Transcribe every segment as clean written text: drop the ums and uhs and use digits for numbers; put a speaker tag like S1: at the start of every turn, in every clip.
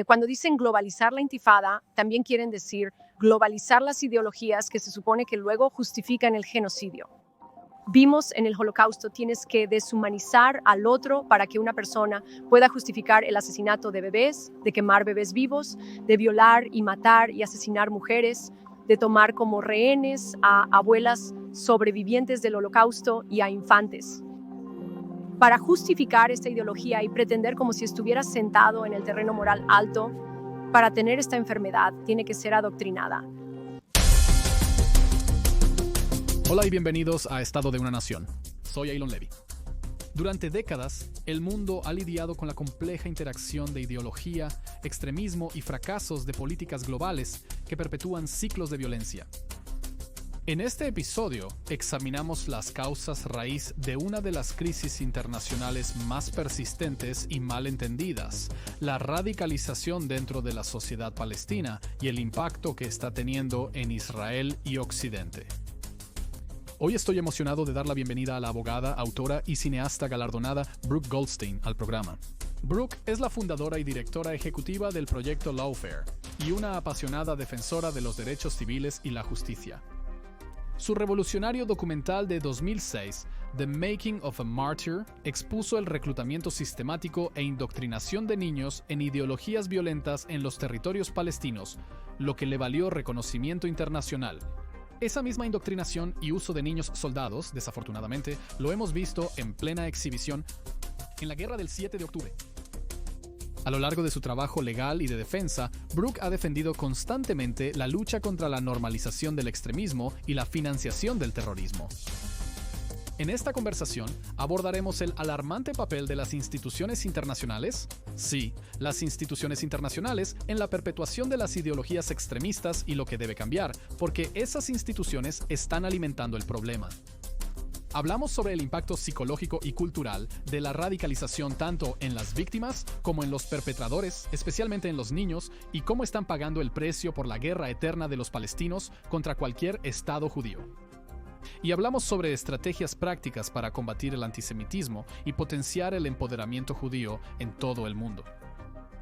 S1: Cuando dicen globalizar la intifada, también quieren decir globalizar las ideologías que se supone que luego justifican el genocidio. Vimos en el Holocausto, tienes que deshumanizar al otro para que una persona pueda justificar el asesinato de bebés, de quemar bebés vivos, de violar y matar y asesinar mujeres, de tomar como rehenes a abuelas sobrevivientes del Holocausto y a infantes. Para justificar esta ideología y pretender como si estuviera sentado en el terreno moral alto, para tener esta enfermedad tiene que ser adoctrinada.
S2: Hola y bienvenidos a Estado de una Nación. Soy Aylon Levy. Durante décadas, el mundo ha lidiado con la compleja interacción de ideología, extremismo y fracasos de políticas globales que perpetúan ciclos de violencia. En este episodio, examinamos las causas raíz de una de las crisis internacionales más persistentes y mal entendidas, la radicalización dentro de la sociedad palestina y el impacto que está teniendo en Israel y Occidente. Hoy estoy emocionado de dar la bienvenida a la abogada, autora y cineasta galardonada Brooke Goldstein al programa. Brooke es la fundadora y directora ejecutiva del proyecto Lawfare y una apasionada defensora de los derechos civiles y la justicia. Su revolucionario documental de 2006, The Making of a Martyr, expuso el reclutamiento sistemático e indoctrinación de niños en ideologías violentas en los territorios palestinos, lo que le valió reconocimiento internacional. Esa misma indoctrinación y uso de niños soldados, desafortunadamente, lo hemos visto en plena exhibición en la guerra del 7 de octubre. A lo largo de su trabajo legal y de defensa, Brooke ha defendido constantemente la lucha contra la normalización del extremismo y la financiación del terrorismo. En esta conversación abordaremos el alarmante papel de las instituciones internacionales, sí, las instituciones internacionales, en la perpetuación de las ideologías extremistas y lo que debe cambiar, porque esas instituciones están alimentando el problema. Hablamos sobre el impacto psicológico y cultural de la radicalización tanto en las víctimas como en los perpetradores, especialmente en los niños, y cómo están pagando el precio por la guerra eterna de los palestinos contra cualquier Estado judío. Y hablamos sobre estrategias prácticas para combatir el antisemitismo y potenciar el empoderamiento judío en todo el mundo.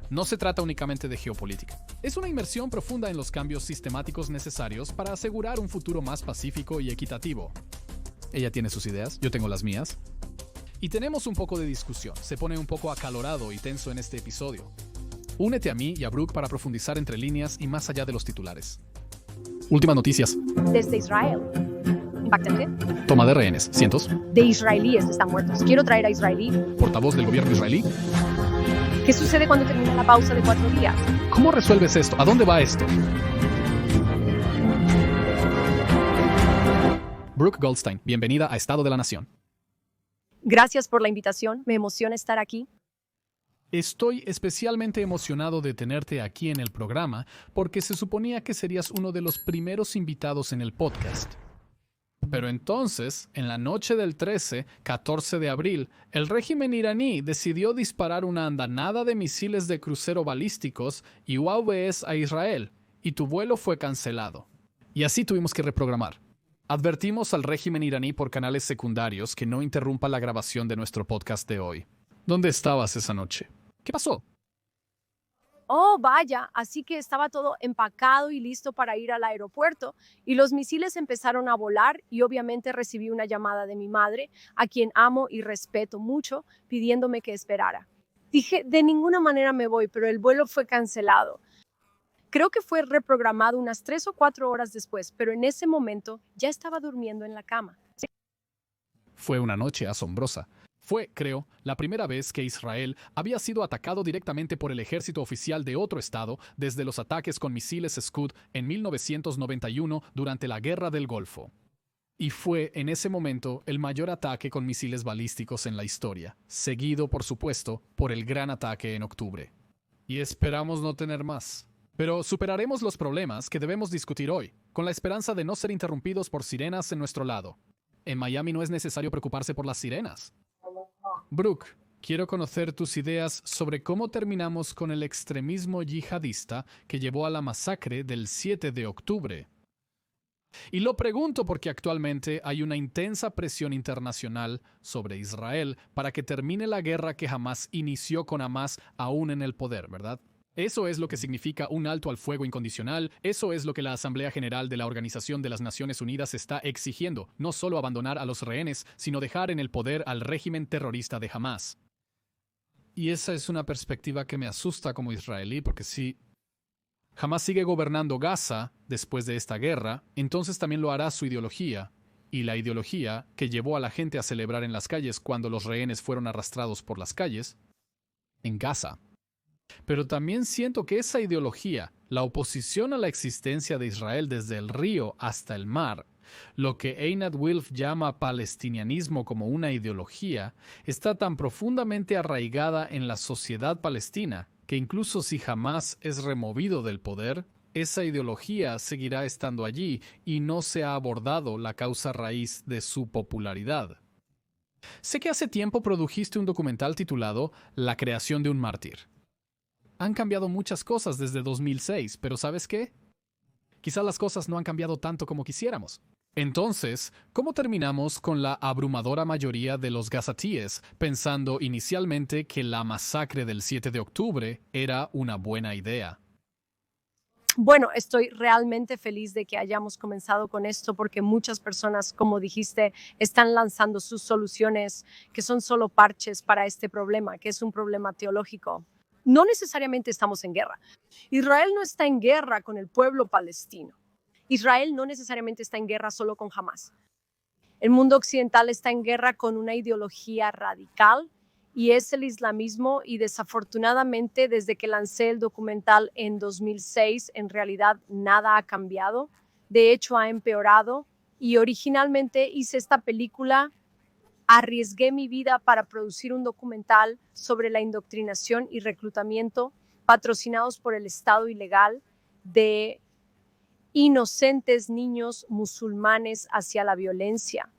S2: No se trata únicamente de geopolítica. Es una inmersión profunda en los cambios sistemáticos necesarios para asegurar un futuro más pacífico y equitativo. Ella tiene sus ideas, yo tengo las mías. Y tenemos un poco de discusión. Se pone un poco acalorado y tenso en este episodio. Únete a mí y a Brooke para profundizar entre líneas y más allá de los titulares. Últimas noticias.
S1: Desde Israel. Impactante.
S2: Toma de rehenes. Cientos.
S1: De israelíes están muertos. Quiero traer a israelí.
S2: Portavoz del gobierno israelí.
S1: ¿Qué sucede cuando termina la pausa de 4 días?
S2: ¿Cómo resuelves esto? ¿A dónde va esto? Brooke Goldstein, bienvenida a Estado de la Nación.
S1: Gracias por la invitación. Me emociona estar aquí.
S2: Estoy especialmente emocionado de tenerte aquí en el programa porque se suponía que serías uno de los primeros invitados en el podcast. Pero entonces, en la noche del 14 de abril, el régimen iraní decidió disparar una andanada de misiles de crucero balísticos y UAVs a Israel, y tu vuelo fue cancelado. Y así tuvimos que reprogramar. Advertimos al régimen iraní por canales secundarios que no interrumpa la grabación de nuestro podcast de hoy. ¿Dónde estabas esa noche? ¿Qué pasó?
S1: Oh, vaya, así que estaba todo empacado y listo para ir al aeropuerto y los misiles empezaron a volar y obviamente recibí una llamada de mi madre, a quien amo y respeto mucho, pidiéndome que esperara. Dije, de ninguna manera me voy, pero el vuelo fue cancelado. Creo que fue reprogramado unas 3 o 4 horas después, pero en ese momento ya estaba durmiendo en la cama.
S2: Fue una noche asombrosa. Fue, creo, la primera vez que Israel había sido atacado directamente por el ejército oficial de otro estado desde los ataques con misiles Scud en 1991 durante la Guerra del Golfo. Y fue en ese momento el mayor ataque con misiles balísticos en la historia, seguido, por supuesto, por el gran ataque en octubre. Y esperamos no tener más. Pero superaremos los problemas que debemos discutir hoy, con la esperanza de no ser interrumpidos por sirenas en nuestro lado. En Miami no es necesario preocuparse por las sirenas. Brooke, quiero conocer tus ideas sobre cómo terminamos con el extremismo yihadista que llevó a la masacre del 7 de octubre. Y lo pregunto porque actualmente hay una intensa presión internacional sobre Israel para que termine la guerra que jamás inició con Hamás aún en el poder, ¿verdad? Eso es lo que significa un alto al fuego incondicional, eso es lo que la Asamblea General de la Organización de las Naciones Unidas está exigiendo, no solo abandonar a los rehenes, sino dejar en el poder al régimen terrorista de Hamás. Y esa es una perspectiva que me asusta como israelí, porque si Hamás sigue gobernando Gaza después de esta guerra, entonces también lo hará su ideología, y la ideología que llevó a la gente a celebrar en las calles cuando los rehenes fueron arrastrados por las calles, en Gaza. Pero también siento que esa ideología, la oposición a la existencia de Israel desde el río hasta el mar, lo que Einat Wilf llama palestinianismo como una ideología, está tan profundamente arraigada en la sociedad palestina que incluso si Hamás es removido del poder, esa ideología seguirá estando allí y no se ha abordado la causa raíz de su popularidad. Sé que hace tiempo produjiste un documental titulado La creación de un mártir. Han cambiado muchas cosas desde 2006, pero ¿sabes qué? Quizás las cosas no han cambiado tanto como quisiéramos. Entonces, ¿cómo terminamos con la abrumadora mayoría de los gazatíes pensando inicialmente que la masacre del 7 de octubre era una buena idea?
S1: Bueno, estoy realmente feliz de que hayamos comenzado con esto porque muchas personas, como dijiste, están lanzando sus soluciones que son solo parches para este problema, que es un problema teológico. No necesariamente estamos en guerra. Israel no está en guerra con el pueblo palestino. Israel no necesariamente está en guerra solo con Hamás. El mundo occidental está en guerra con una ideología radical y es el islamismo, y desafortunadamente desde que lancé el documental en 2006 en realidad nada ha cambiado. De hecho ha empeorado, y originalmente hice esta película. Arriesgué mi vida para producir un documental sobre la indoctrinación y reclutamiento patrocinados por el Estado ilegal de inocentes niños musulmanes hacia la violencia.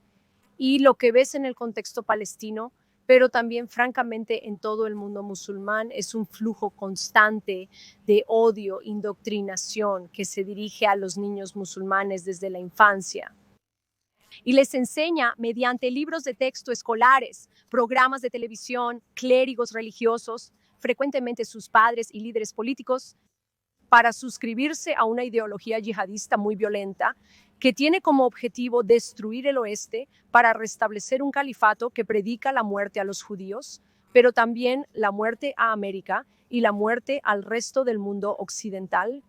S1: Y lo que ves en el contexto palestino, pero también francamente en todo el mundo musulmán, es un flujo constante de odio, indoctrinación que se dirige a los niños musulmanes desde la infancia. Y les enseña mediante libros de texto escolares, programas de televisión, clérigos religiosos, frecuentemente sus padres y líderes políticos, para suscribirse a una ideología yihadista muy violenta que tiene como objetivo destruir el oeste para restablecer un califato que predica la muerte a los judíos, pero también la muerte a América y la muerte al resto del mundo occidental.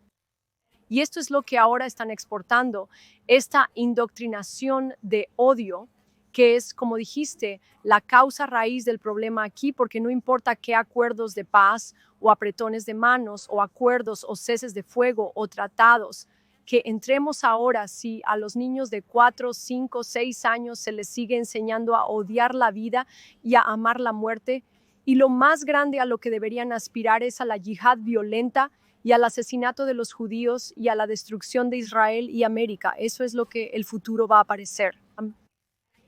S1: Y esto es lo que ahora están exportando, esta indoctrinación de odio, que es, como dijiste, la causa raíz del problema aquí, porque no importa qué acuerdos de paz o apretones de manos o acuerdos o ceses de fuego o tratados que entremos ahora, si a los niños de 4, 5, 6 años se les sigue enseñando a odiar la vida y a amar la muerte, y lo más grande a lo que deberían aspirar es a la yihad violenta y al asesinato de los judíos y a la destrucción de Israel y América. Eso es lo que el futuro va a parecer.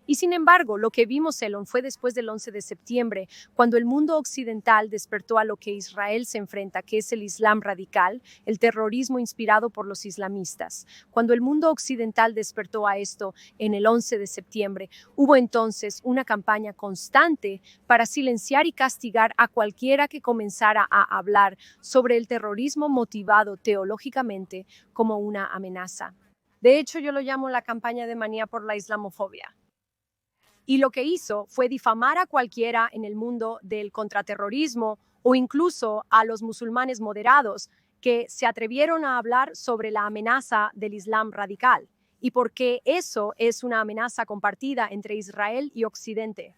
S1: Y sin embargo, lo que vimos, Elon, fue después del 11 de septiembre, cuando el mundo occidental despertó a lo que Israel se enfrenta, que es el Islam radical, el terrorismo inspirado por los islamistas. Cuando el mundo occidental despertó a esto en el 11 de septiembre, hubo entonces una campaña constante para silenciar y castigar a cualquiera que comenzara a hablar sobre el terrorismo motivado teológicamente como una amenaza. De hecho, yo lo llamo la campaña de manía por la islamofobia. Y lo que hizo fue difamar a cualquiera en el mundo del contraterrorismo o incluso a los musulmanes moderados que se atrevieron a hablar sobre la amenaza del Islam radical y por qué eso es una amenaza compartida entre Israel y Occidente.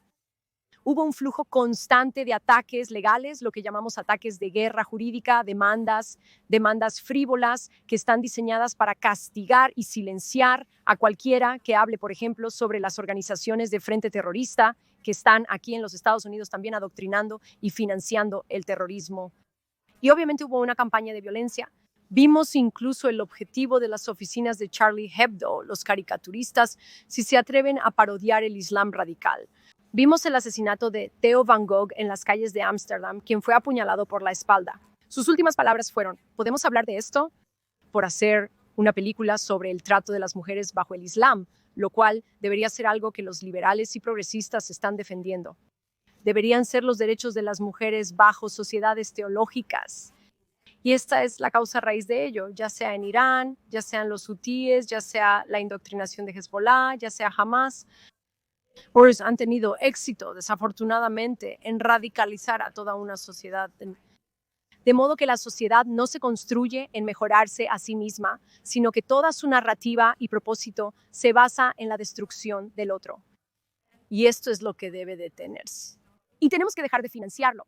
S1: Hubo un flujo constante de ataques legales, lo que llamamos ataques de guerra jurídica, demandas frívolas que están diseñadas para castigar y silenciar a cualquiera que hable, por ejemplo, sobre las organizaciones de frente terrorista que están aquí en los Estados Unidos también adoctrinando y financiando el terrorismo. Y obviamente hubo una campaña de violencia. Vimos incluso el objetivo de las oficinas de Charlie Hebdo, los caricaturistas, si se atreven a parodiar el Islam radical. Vimos el asesinato de Theo Van Gogh en las calles de Ámsterdam, quien fue apuñalado por la espalda. Sus últimas palabras fueron: ¿podemos hablar de esto? Por hacer una película sobre el trato de las mujeres bajo el Islam, lo cual debería ser algo que los liberales y progresistas están defendiendo. Deberían ser los derechos de las mujeres bajo sociedades teológicas. Y esta es la causa raíz de ello, ya sea en Irán, ya sean los hutíes, ya sea la indoctrinación de Hezbollah, ya sea Hamas. Pues han tenido éxito, desafortunadamente, en radicalizar a toda una sociedad. De modo que la sociedad no se construye en mejorarse a sí misma, sino que toda su narrativa y propósito se basa en la destrucción del otro. Y esto es lo que debe detenerse. Y tenemos que dejar de financiarlo.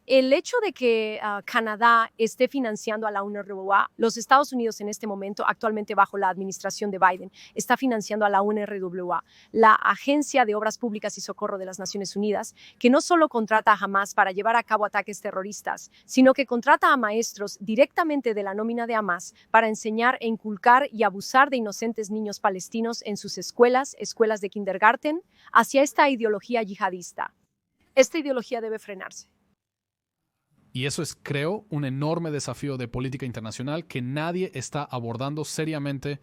S1: El hecho de que Canadá esté financiando a la UNRWA, los Estados Unidos en este momento, actualmente bajo la administración de Biden, está financiando a la UNRWA, la Agencia de Obras Públicas y Socorro de las Naciones Unidas, que no solo contrata a Hamas para llevar a cabo ataques terroristas, sino que contrata a maestros directamente de la nómina de Hamas para enseñar e inculcar y abusar de inocentes niños palestinos en sus escuelas de kindergarten, hacia esta ideología yihadista. Esta ideología debe frenarse.
S2: Y eso es, creo, un enorme desafío de política internacional que nadie está abordando seriamente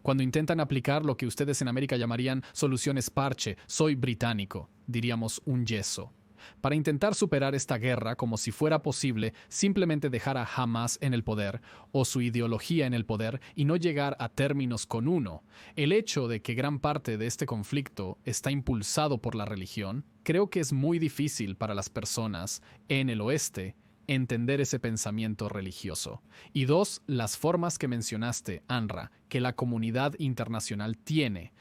S2: cuando intentan aplicar lo que ustedes en América llamarían soluciones parche. Soy británico, diríamos un yeso. Para intentar superar esta guerra como si fuera posible simplemente dejar a Hamas en el poder o su ideología en el poder y no llegar a términos con uno. El hecho de que gran parte de este conflicto está impulsado por la religión, creo que es muy difícil para las personas en el oeste entender ese pensamiento religioso. Y dos, las formas que mencionaste, Anra, que la comunidad internacional tiene,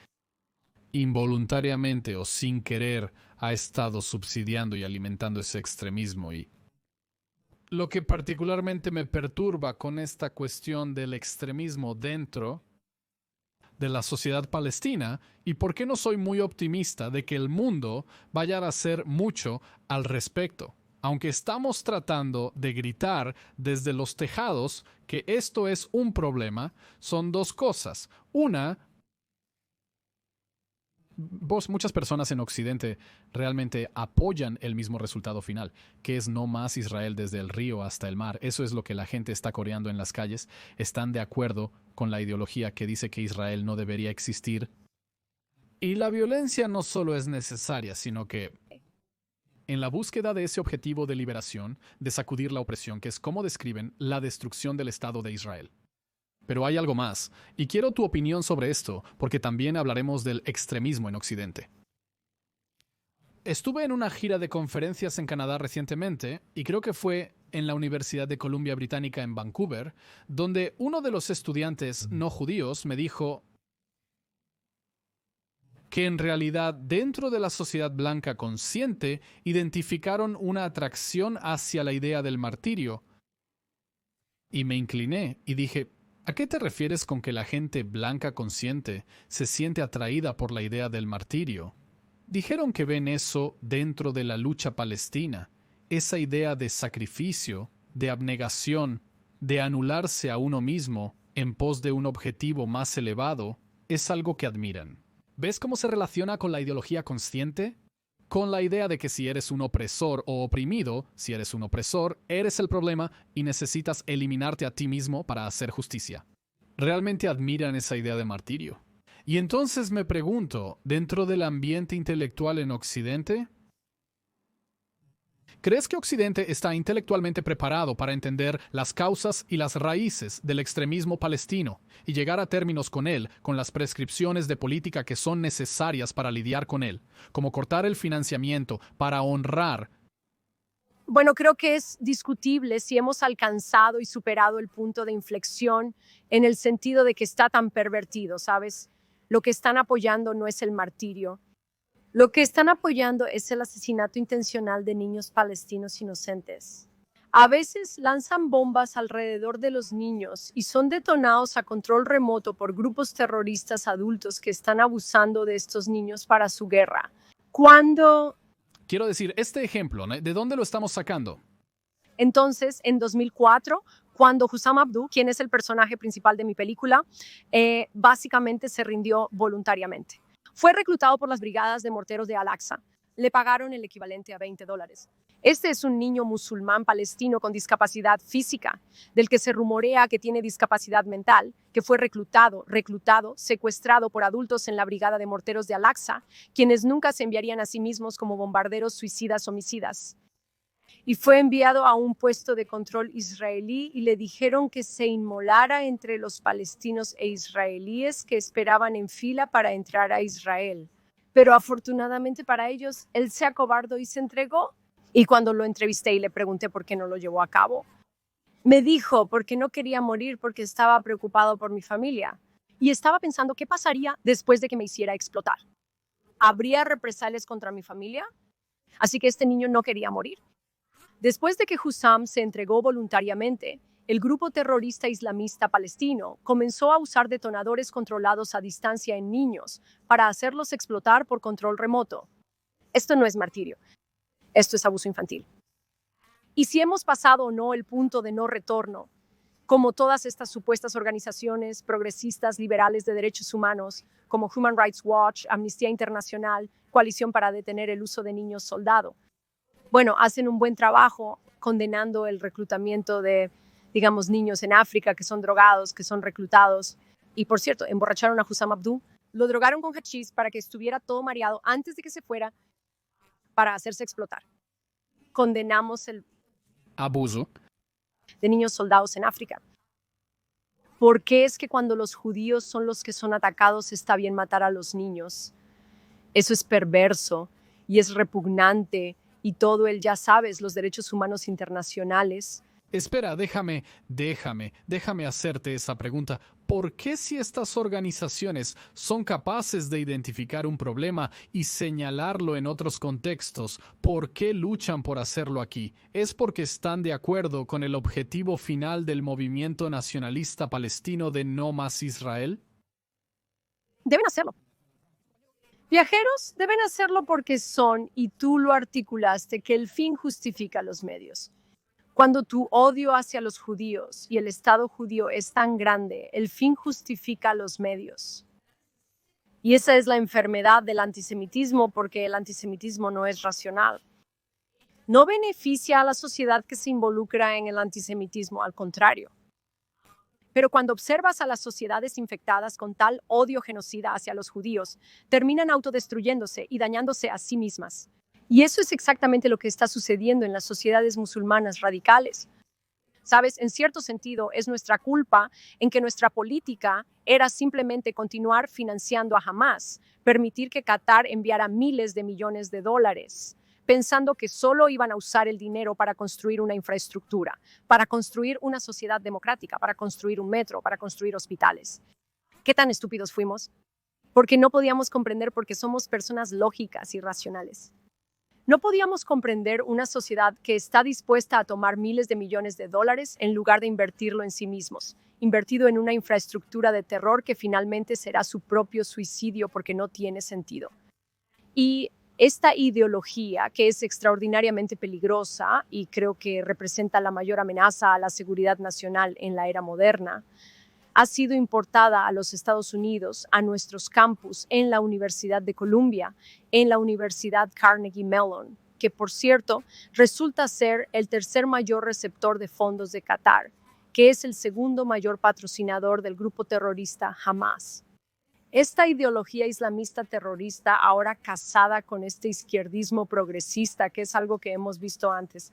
S2: involuntariamente o sin querer, ha estado subsidiando y alimentando ese extremismo. Y lo que particularmente me perturba con esta cuestión del extremismo dentro de la sociedad palestina, y por qué no soy muy optimista de que el mundo vaya a hacer mucho al respecto. Aunque estamos tratando de gritar desde los tejados que esto es un problema, son dos cosas. Una, muchas personas en Occidente realmente apoyan el mismo resultado final, que es no más Israel desde el río hasta el mar. Eso es lo que la gente está coreando en las calles. Están de acuerdo con la ideología que dice que Israel no debería existir. Y la violencia no solo es necesaria, sino que en la búsqueda de ese objetivo de liberación, de sacudir la opresión, que es como describen la destrucción del Estado de Israel. Pero hay algo más, y quiero tu opinión sobre esto, porque también hablaremos del extremismo en Occidente. Estuve en una gira de conferencias en Canadá recientemente, y creo que fue en la Universidad de Columbia Británica en Vancouver, donde uno de los estudiantes no judíos me dijo que en realidad dentro de la sociedad blanca consciente identificaron una atracción hacia la idea del martirio. Y me incliné y dije, ¿a qué te refieres con que la gente blanca consciente se siente atraída por la idea del martirio? Dijeron que ven eso dentro de la lucha palestina, esa idea de sacrificio, de abnegación, de anularse a uno mismo en pos de un objetivo más elevado, es algo que admiran. ¿Ves cómo se relaciona con la ideología consciente? Con la idea de que si eres un opresor o oprimido, si eres un opresor, eres el problema y necesitas eliminarte a ti mismo para hacer justicia. Realmente admiran esa idea de martirio. Y entonces me pregunto, dentro del ambiente intelectual en Occidente, ¿crees que Occidente está intelectualmente preparado para entender las causas y las raíces del extremismo palestino y llegar a términos con él, con las prescripciones de política que son necesarias para lidiar con él, como cortar el financiamiento para honrar?
S1: Bueno, creo que es discutible si hemos alcanzado y superado el punto de inflexión en el sentido de que está tan pervertido, ¿sabes? Lo que están apoyando no es el martirio. Lo que están apoyando es el asesinato intencional de niños palestinos inocentes. A veces lanzan bombas alrededor de los niños y son detonados a control remoto por grupos terroristas adultos que están abusando de estos niños para su guerra.
S2: Quiero decir, este ejemplo, ¿no? ¿De dónde lo estamos sacando?
S1: Entonces, en 2004, cuando Hussam Abdu, quien es el personaje principal de mi película, básicamente se rindió voluntariamente. Fue reclutado por las brigadas de morteros de Al-Aqsa. Le pagaron el equivalente a $20. Este es un niño musulmán palestino con discapacidad física, del que se rumorea que tiene discapacidad mental, que fue reclutado, secuestrado por adultos en la brigada de morteros de Al-Aqsa, quienes nunca se enviarían a sí mismos como bombarderos suicidas homicidas. y fue enviado a un puesto de control israelí y le dijeron que se inmolara entre los palestinos e israelíes que esperaban en fila para entrar a Israel. Pero afortunadamente para ellos, él se acobardó y se entregó. Y cuando lo entrevisté y le pregunté por qué no lo llevó a cabo, me dijo porque no quería morir, porque estaba preocupado por mi familia. Y estaba pensando qué pasaría después de que me hiciera explotar. ¿Habría represalias contra mi familia? Así que este niño no quería morir. Después de que Hussam se entregó voluntariamente, el grupo terrorista islamista palestino comenzó a usar detonadores controlados a distancia en niños para hacerlos explotar por control remoto. Esto no es martirio, esto es abuso infantil. Y si hemos pasado o no el punto de no retorno, como todas estas supuestas organizaciones progresistas liberales de derechos humanos, como Human Rights Watch, Amnistía Internacional, Coalición para Detener el Uso de Niños Soldado, bueno, hacen un buen trabajo condenando el reclutamiento de, digamos, niños en África que son drogados, que son reclutados. Y por cierto, emborracharon a Hussam Abdou, lo drogaron con hachís para que estuviera todo mareado antes de que se fuera para hacerse explotar. Condenamos el
S2: Abuso.
S1: de niños soldados en África. ¿Por qué es que cuando los judíos son los que son atacados está bien matar a los niños? Eso es perverso y es repugnante. Y todo el, ya sabes, los derechos humanos internacionales.
S2: Espera, déjame hacerte esa pregunta. ¿Por qué si estas organizaciones son capaces de identificar un problema y señalarlo en otros contextos, por qué luchan por hacerlo aquí? ¿Es porque están de acuerdo con el objetivo final del movimiento nacionalista palestino de No Más Israel?
S1: Deben hacerlo. Viajeros deben hacerlo porque son, y tú lo articulaste, que el fin justifica los medios. Cuando tu odio hacia los judíos y el Estado judío es tan grande, el fin justifica los medios. Y esa es la enfermedad del antisemitismo, porque el antisemitismo no es racional. No beneficia a la sociedad que se involucra en el antisemitismo, al contrario. Pero cuando observas a las sociedades infectadas con tal odio genocida hacia los judíos, terminan autodestruyéndose y dañándose a sí mismas. Y eso es exactamente lo que está sucediendo en las sociedades musulmanas radicales. Sabes, en cierto sentido, es nuestra culpa en que nuestra política era simplemente continuar financiando a Hamas, permitir que Qatar enviara miles de millones de dólares, pensando que solo iban a usar el dinero para construir una infraestructura, para construir una sociedad democrática, para construir un metro, para construir hospitales. ¿Qué tan estúpidos fuimos? Porque no podíamos comprender, porque somos personas lógicas y racionales. No podíamos comprender una sociedad que está dispuesta a tomar miles de millones de dólares en lugar de invertirlo en sí mismos, invertido en una infraestructura de terror que finalmente será su propio suicidio porque no tiene sentido. Y esta ideología, que es extraordinariamente peligrosa y creo que representa la mayor amenaza a la seguridad nacional en la era moderna, ha sido importada a los Estados Unidos, a nuestros campus en la Universidad de Columbia, en la Universidad Carnegie Mellon, que por cierto resulta ser el tercer mayor receptor de fondos de Qatar, que es el segundo mayor patrocinador del grupo terrorista Hamas. Esta ideología islamista terrorista, ahora casada con este izquierdismo progresista, que es algo que hemos visto antes.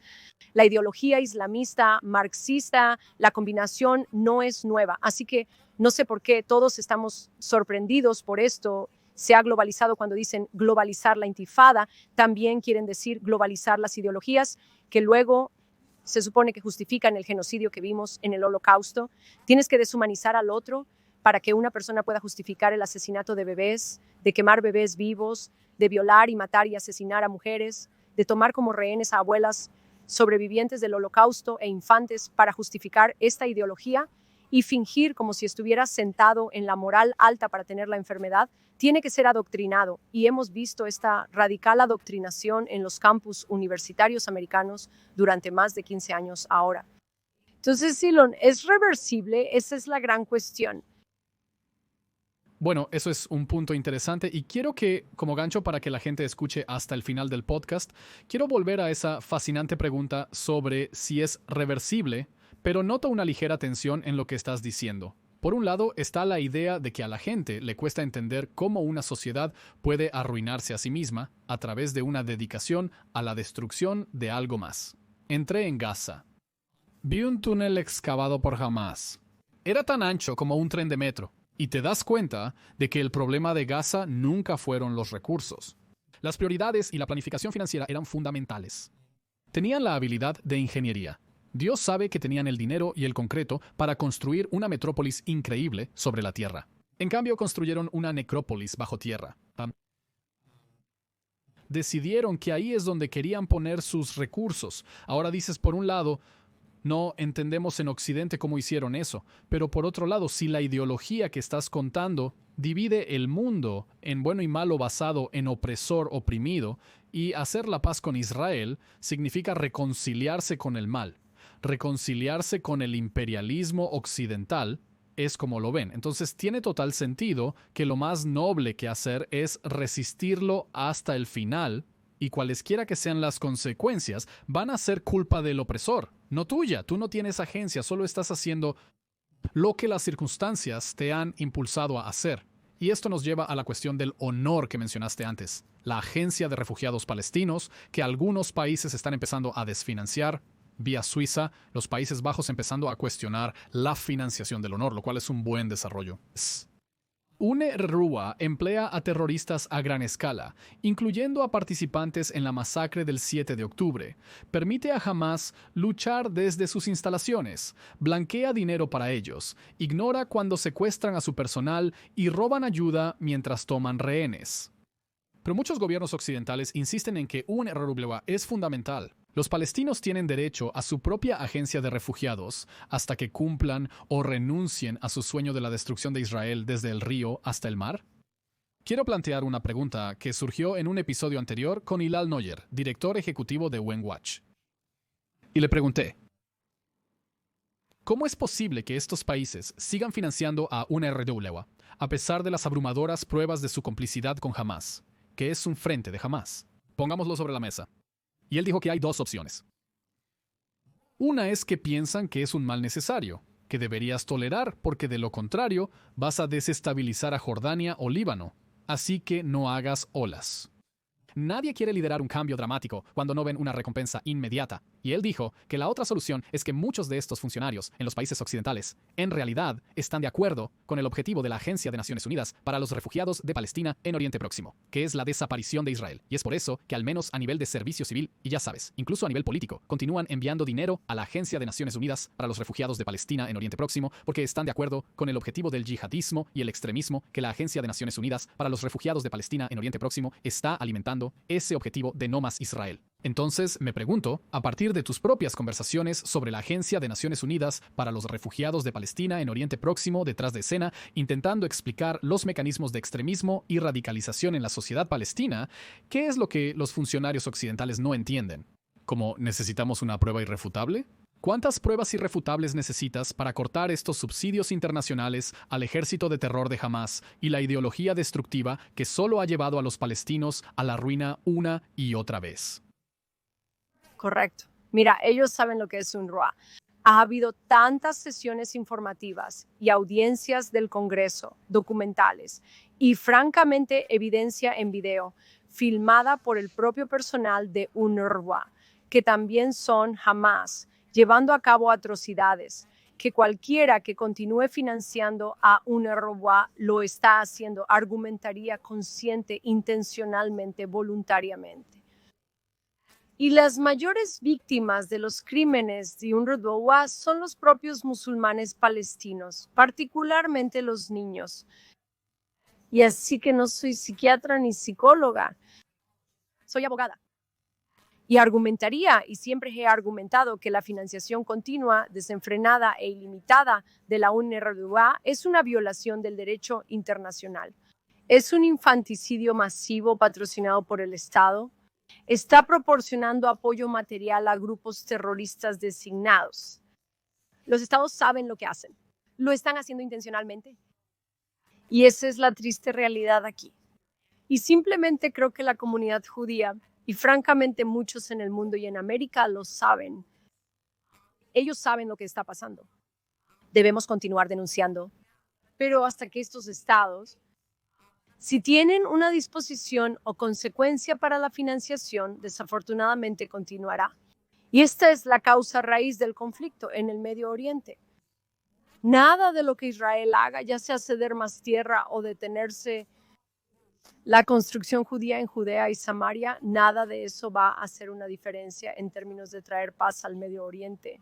S1: La ideología islamista, marxista, la combinación no es nueva. Así que no sé por qué todos estamos sorprendidos por esto. Se ha globalizado cuando dicen globalizar la intifada. También quieren decir globalizar las ideologías que luego se supone que justifican el genocidio que vimos en el Holocausto. Tienes que deshumanizar al otro para que una persona pueda justificar el asesinato de bebés, de quemar bebés vivos, de violar y matar y asesinar a mujeres, de tomar como rehenes a abuelas sobrevivientes del Holocausto e infantes para justificar esta ideología y fingir como si estuviera sentado en la moral alta para tener la enfermedad, tiene que ser adoctrinado. Y hemos visto esta radical adoctrinación en los campus universitarios americanos durante más de 15 años ahora. Entonces, Silon, ¿es reversible? Esa es la gran cuestión.
S2: Bueno, eso es un punto interesante y quiero que, como gancho para que la gente escuche hasta el final del podcast, quiero volver a esa fascinante pregunta sobre si es reversible, pero noto una ligera tensión en lo que estás diciendo. Por un lado está la idea de que a la gente le cuesta entender cómo una sociedad puede arruinarse a sí misma a través de una dedicación a la destrucción de algo más. Entré en Gaza. Vi un túnel excavado por Hamás. Era tan ancho como un tren de metro. Y te das cuenta de que el problema de Gaza nunca fueron los recursos. Las prioridades y la planificación financiera eran fundamentales. Tenían la habilidad de ingeniería. Dios sabe que tenían el dinero y el concreto para construir una metrópolis increíble sobre la tierra. En cambio, construyeron una necrópolis bajo tierra. Decidieron que ahí es donde querían poner sus recursos. Ahora dices, por un lado, no entendemos en Occidente cómo hicieron eso, pero por otro lado, si la ideología que estás contando divide el mundo en bueno y malo basado en opresor oprimido, y hacer la paz con Israel significa reconciliarse con el mal, reconciliarse con el imperialismo occidental, es como lo ven. Entonces tiene total sentido que lo más noble que hacer es resistirlo hasta el final, y cualesquiera que sean las consecuencias, van a ser culpa del opresor, no tuya. Tú no tienes agencia, solo estás haciendo lo que las circunstancias te han impulsado a hacer. Y esto nos lleva a la cuestión del honor que mencionaste antes. La Agencia de Refugiados Palestinos, que algunos países están empezando a desfinanciar, vía Suiza, los Países Bajos empezando a cuestionar la financiación del honor, lo cual es un buen desarrollo. UNRWA emplea a terroristas a gran escala, incluyendo a participantes en la masacre del 7 de octubre. Permite a Hamás luchar desde sus instalaciones, blanquea dinero para ellos, ignora cuando secuestran a su personal y roban ayuda mientras toman rehenes. Pero muchos gobiernos occidentales insisten en que UNRWA es fundamental. Los palestinos tienen derecho a su propia agencia de refugiados hasta que cumplan o renuncien a su sueño de la destrucción de Israel desde el río hasta el mar. Quiero plantear una pregunta que surgió en un episodio anterior con Hilal Neuer, director ejecutivo de UN Watch. Y le pregunté, ¿cómo es posible que estos países sigan financiando a UNRWA a pesar de las abrumadoras pruebas de su complicidad con Hamás, que es un frente de Hamás? Pongámoslo sobre la mesa. Y él dijo que hay dos opciones. Una es que piensan que es un mal necesario, que deberías tolerar porque de lo contrario vas a desestabilizar a Jordania o Líbano, así que no hagas olas. Nadie quiere liderar un cambio dramático cuando no ven una recompensa inmediata, y él dijo que la otra solución es que muchos de estos funcionarios en los países occidentales en realidad están de acuerdo con el objetivo de la Agencia de Naciones Unidas para los Refugiados de Palestina en Oriente Próximo, que es la desaparición de Israel, y es por eso que al menos a nivel de servicio civil, y ya sabes, incluso a nivel político, continúan enviando dinero a la Agencia de Naciones Unidas para los Refugiados de Palestina en Oriente Próximo, porque están de acuerdo con el objetivo del yihadismo y el extremismo que la Agencia de Naciones Unidas para los Refugiados de Palestina en Oriente Próximo está alimentando ese objetivo de no más Israel. Entonces, me pregunto, a partir de tus propias conversaciones sobre la Agencia de Naciones Unidas para los Refugiados de Palestina en Oriente Próximo detrás de escena, intentando explicar los mecanismos de extremismo y radicalización en la sociedad palestina, ¿qué es lo que los funcionarios occidentales no entienden? ¿Cómo necesitamos una prueba irrefutable? ¿Cuántas pruebas irrefutables necesitas para cortar estos subsidios internacionales al ejército de terror de Hamás y la ideología destructiva que solo ha llevado a los palestinos a la ruina una y otra vez?
S1: Correcto. Mira, ellos saben lo que es UNRWA. Ha habido tantas sesiones informativas y audiencias del Congreso, documentales y francamente evidencia en video, filmada por el propio personal de UNRWA, que también son Hamás, llevando a cabo atrocidades, que cualquiera que continúe financiando a UNRWA lo está haciendo, argumentaría consciente, intencionalmente, voluntariamente. Y las mayores víctimas de los crímenes de UNRWA son los propios musulmanes palestinos, particularmente los niños. Y así que no soy psiquiatra ni psicóloga, soy abogada. Y argumentaría, y siempre he argumentado, que la financiación continua, desenfrenada e ilimitada de la UNRWA es una violación del derecho internacional. Es un infanticidio masivo patrocinado por el Estado. Está proporcionando apoyo material a grupos terroristas designados. Los estados saben lo que hacen. Lo están haciendo intencionalmente. Y esa es la triste realidad aquí. Y simplemente creo que la comunidad judía, y francamente muchos en el mundo y en América lo saben. Ellos saben lo que está pasando. Debemos continuar denunciando. Pero hasta que estos estados, si tienen una disposición o consecuencia para la financiación, desafortunadamente continuará. Y esta es la causa raíz del conflicto en el Medio Oriente. Nada de lo que Israel haga, ya sea ceder más tierra o detenerse la construcción judía en Judea y Samaria, nada de eso va a hacer una diferencia en términos de traer paz al Medio Oriente.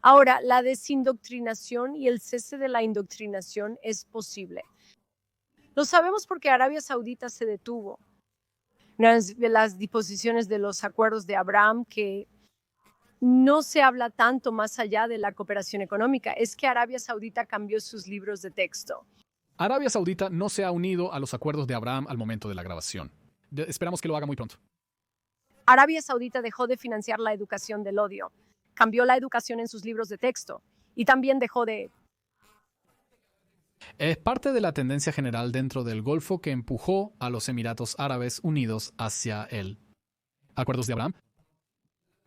S1: Ahora, la desindoctrinación y el cese de la indoctrinación es posible. Lo sabemos porque Arabia Saudita se detuvo. Las disposiciones de los acuerdos de Abraham, que no se habla tanto más allá de la cooperación económica, es que Arabia Saudita cambió sus libros de texto.
S2: Arabia Saudita no se ha unido a los acuerdos de Abraham al momento de la grabación. Esperamos que lo haga muy pronto.
S1: Arabia Saudita dejó de financiar la educación del odio, cambió la educación en sus libros de texto y también dejó de...
S2: Es parte de la tendencia general dentro del Golfo que empujó a los Emiratos Árabes Unidos hacia el acuerdos de Abraham.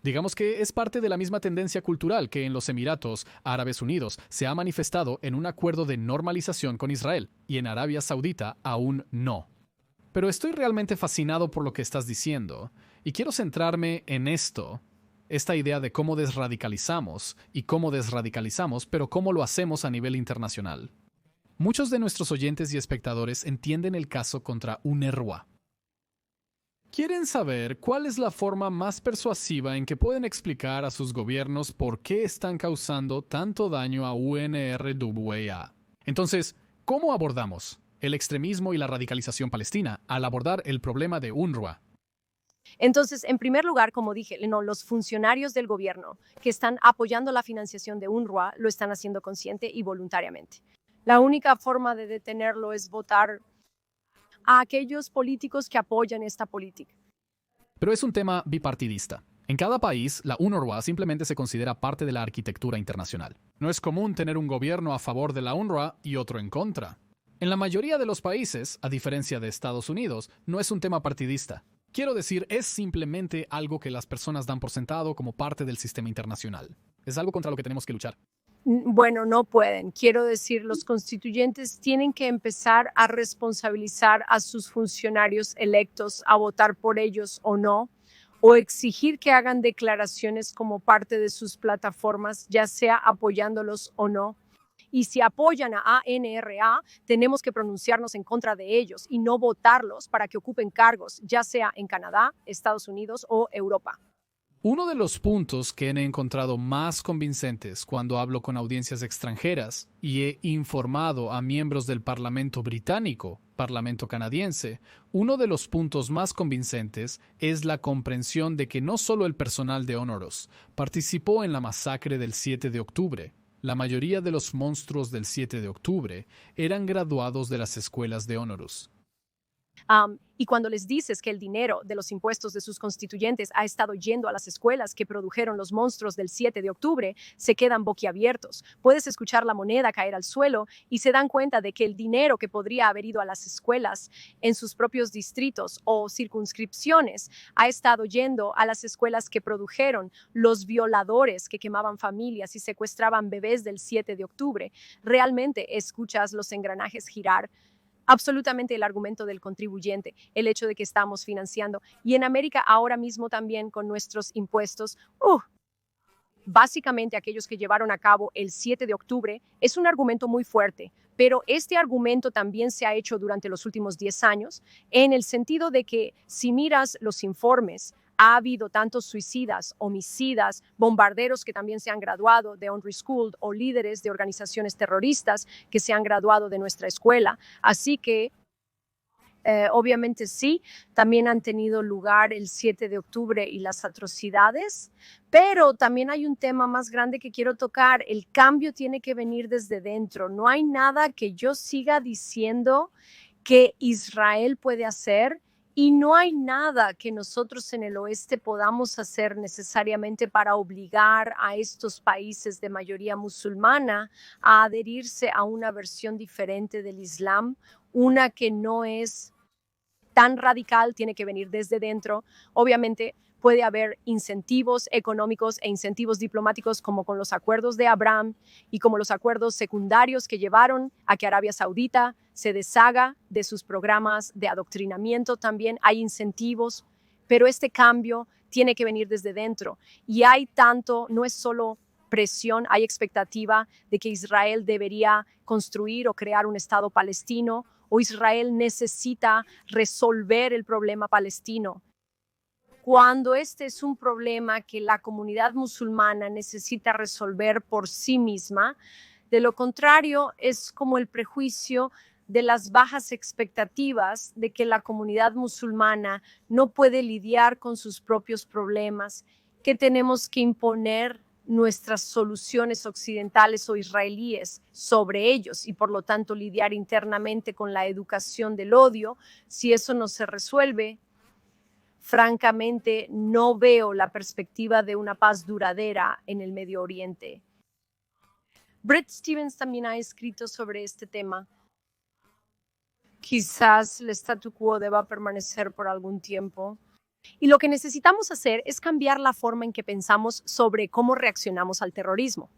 S2: Digamos que es parte de la misma tendencia cultural que en los Emiratos Árabes Unidos se ha manifestado en un acuerdo de normalización con Israel y en Arabia Saudita aún no. Pero estoy realmente fascinado por lo que estás diciendo y quiero centrarme en esta idea de cómo desradicalizamos y cómo desradicalizamos, pero cómo lo hacemos a nivel internacional. Muchos de nuestros oyentes y espectadores entienden el caso contra UNRWA. Quieren saber cuál es la forma más persuasiva en que pueden explicar a sus gobiernos por qué están causando tanto daño a UNRWA. Entonces, ¿cómo abordamos el extremismo y la radicalización palestina al abordar el problema de UNRWA?
S1: Entonces, en primer lugar, como dije, los funcionarios del gobierno que están apoyando la financiación de UNRWA lo están haciendo consciente y voluntariamente. La única forma de detenerlo es votar a aquellos políticos que apoyan esta política.
S2: Pero es un tema bipartidista. En cada país, la UNRWA simplemente se considera parte de la arquitectura internacional. No es común tener un gobierno a favor de la UNRWA y otro en contra. En la mayoría de los países, a diferencia de Estados Unidos, no es un tema partidista. Quiero decir, es simplemente algo que las personas dan por sentado como parte del sistema internacional. Es algo contra lo que tenemos que luchar.
S1: Bueno, no pueden. Quiero decir, los constituyentes tienen que empezar a responsabilizar a sus funcionarios electos a votar por ellos o no, o exigir que hagan declaraciones como parte de sus plataformas, ya sea apoyándolos o no. Y si apoyan a UNRWA, tenemos que pronunciarnos en contra de ellos y no votarlos para que ocupen cargos, ya sea en Canadá, Estados Unidos o Europa.
S2: Uno de los puntos que he encontrado más convincentes cuando hablo con audiencias extranjeras y he informado a miembros del Parlamento británico, Parlamento canadiense, uno de los puntos más convincentes es la comprensión de que no solo el personal de Honoros participó en la masacre del 7 de octubre. La mayoría de los monstruos del 7 de octubre eran graduados de las escuelas de Honoros.
S1: Y cuando les dices que el dinero de los impuestos de sus constituyentes ha estado yendo a las escuelas que produjeron los monstruos del 7 de octubre, se quedan boquiabiertos. Puedes escuchar la moneda caer al suelo y se dan cuenta de que el dinero que podría haber ido a las escuelas en sus propios distritos o circunscripciones ha estado yendo a las escuelas que produjeron los violadores que quemaban familias y secuestraban bebés del 7 de octubre. Realmente escuchas los engranajes girar. Absolutamente el argumento del contribuyente, el hecho de que estamos financiando. Y en América ahora mismo también con nuestros impuestos, básicamente aquellos que llevaron a cabo el 7 de octubre, es un argumento muy fuerte. Pero este argumento también se ha hecho durante los últimos 10 años, en el sentido de que si miras los informes, ha habido tantos suicidas, homicidas, bombarderos que también se han graduado de Henry School o líderes de organizaciones terroristas que se han graduado de nuestra escuela. Así que, obviamente sí, también han tenido lugar el 7 de octubre y las atrocidades, pero también hay un tema más grande que quiero tocar. El cambio tiene que venir desde dentro. No hay nada que yo siga diciendo que Israel puede hacer. Y no hay nada que nosotros en el oeste podamos hacer necesariamente para obligar a estos países de mayoría musulmana a adherirse a una versión diferente del Islam, una que no es tan radical, tiene que venir desde dentro. Obviamente puede haber incentivos económicos e incentivos diplomáticos como con los acuerdos de Abraham y como los acuerdos secundarios que llevaron a que Arabia Saudita se deshaga de sus programas de adoctrinamiento. También hay incentivos, pero este cambio tiene que venir desde dentro. Y hay tanto, no es solo presión, hay expectativa de que Israel debería construir o crear un Estado palestino, o Israel necesita resolver el problema palestino. Cuando este es un problema que la comunidad musulmana necesita resolver por sí misma, de lo contrario es como el prejuicio de las bajas expectativas de que la comunidad musulmana no puede lidiar con sus propios problemas, que tenemos que imponer nuestras soluciones occidentales o israelíes sobre ellos y por lo tanto lidiar internamente con la educación del odio. Si eso no se resuelve, francamente no veo la perspectiva de una paz duradera en el Medio Oriente. Bret Stephens también ha escrito sobre este tema. Quizás el statu quo deba permanecer por algún tiempo. Y lo que necesitamos hacer es cambiar la forma en que pensamos sobre cómo reaccionamos al terrorismo.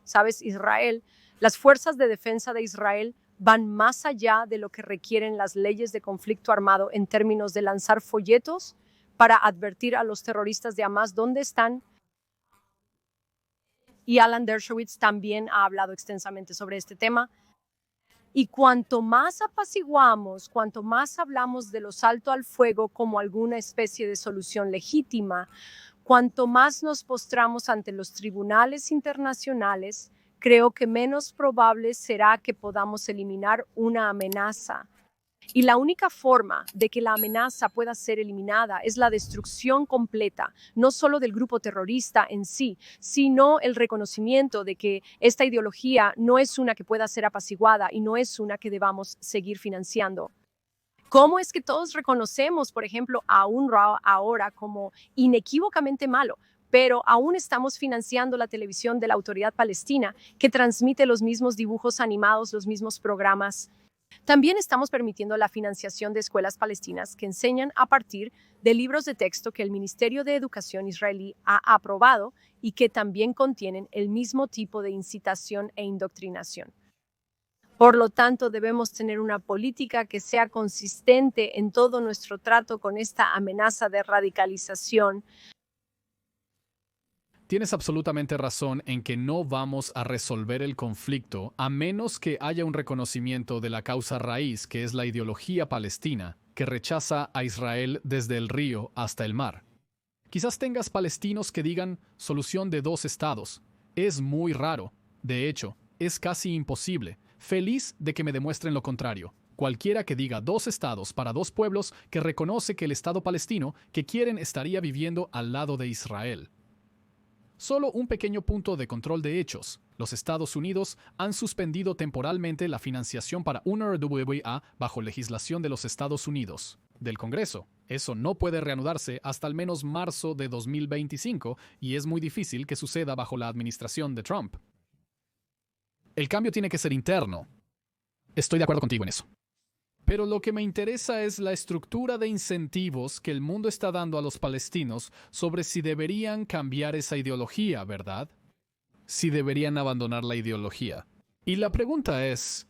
S1: ¿Sabes? Israel, las fuerzas de defensa de Israel van más allá de lo que requieren las leyes de conflicto armado en términos de lanzar folletos para advertir a los terroristas de Hamas dónde están. Y Alan Dershowitz también ha hablado extensamente sobre este tema. Y cuanto más apaciguamos, cuanto más hablamos de lo salto al fuego como alguna especie de solución legítima, cuanto más nos postramos ante los tribunales internacionales, creo que menos probable será que podamos eliminar una amenaza. Y la única forma de que la amenaza pueda ser eliminada es la destrucción completa, no solo del grupo terrorista en sí, sino el reconocimiento de que esta ideología no es una que pueda ser apaciguada y no es una que debamos seguir financiando. ¿Cómo es que todos reconocemos, por ejemplo, a UNRWA ahora como inequívocamente malo, pero aún estamos financiando la televisión de la Autoridad Palestina, que transmite los mismos dibujos animados, los mismos programas? También estamos permitiendo la financiación de escuelas palestinas que enseñan a partir de libros de texto que el Ministerio de Educación israelí ha aprobado y que también contienen el mismo tipo de incitación e indoctrinación. Por lo tanto, debemos tener una política que sea consistente en todo nuestro trato con esta amenaza de radicalización.
S2: Tienes absolutamente razón en que no vamos a resolver el conflicto a menos que haya un reconocimiento de la causa raíz, que es la ideología palestina, que rechaza a Israel desde el río hasta el mar. Quizás tengas palestinos que digan solución de 2 estados. Es muy raro. De hecho, es casi imposible. Feliz de que me demuestren lo contrario. Cualquiera que diga 2 estados para 2 pueblos que reconoce que el Estado palestino que quieren estaría viviendo al lado de Israel. Solo un pequeño punto de control de hechos. Los Estados Unidos han suspendido temporalmente la financiación para UNRWA bajo legislación de los Estados Unidos, del Congreso. Eso no puede reanudarse hasta al menos marzo de 2025 y es muy difícil que suceda bajo la administración de Trump. El cambio tiene que ser interno. Estoy de acuerdo contigo en eso. Pero lo que me interesa es la estructura de incentivos que el mundo está dando a los palestinos sobre si deberían cambiar esa ideología, ¿verdad? Si deberían abandonar la ideología. Y la pregunta es,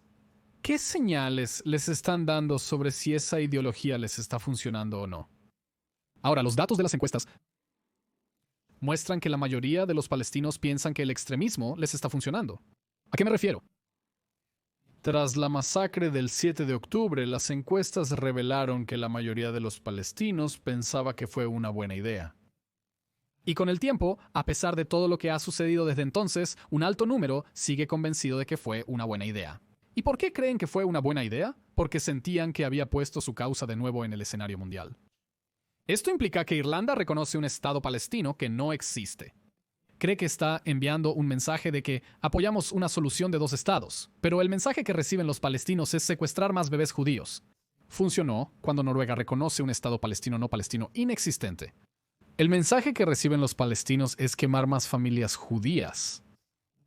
S2: ¿qué señales les están dando sobre si esa ideología les está funcionando o no? Ahora, los datos de las encuestas muestran que la mayoría de los palestinos piensan que el extremismo les está funcionando. ¿A qué me refiero? Tras la masacre del 7 de octubre, las encuestas revelaron que la mayoría de los palestinos pensaba que fue una buena idea. Y con el tiempo, a pesar de todo lo que ha sucedido desde entonces, un alto número sigue convencido de que fue una buena idea. ¿Y por qué creen que fue una buena idea? Porque sentían que había puesto su causa de nuevo en el escenario mundial. Esto implica que Irlanda reconoce un Estado palestino que no existe. Cree que está enviando un mensaje de que apoyamos una solución de 2 estados, pero el mensaje que reciben los palestinos es secuestrar más bebés judíos. Funcionó cuando Noruega reconoce un Estado palestino no palestino inexistente. El mensaje que reciben los palestinos es quemar más familias judías.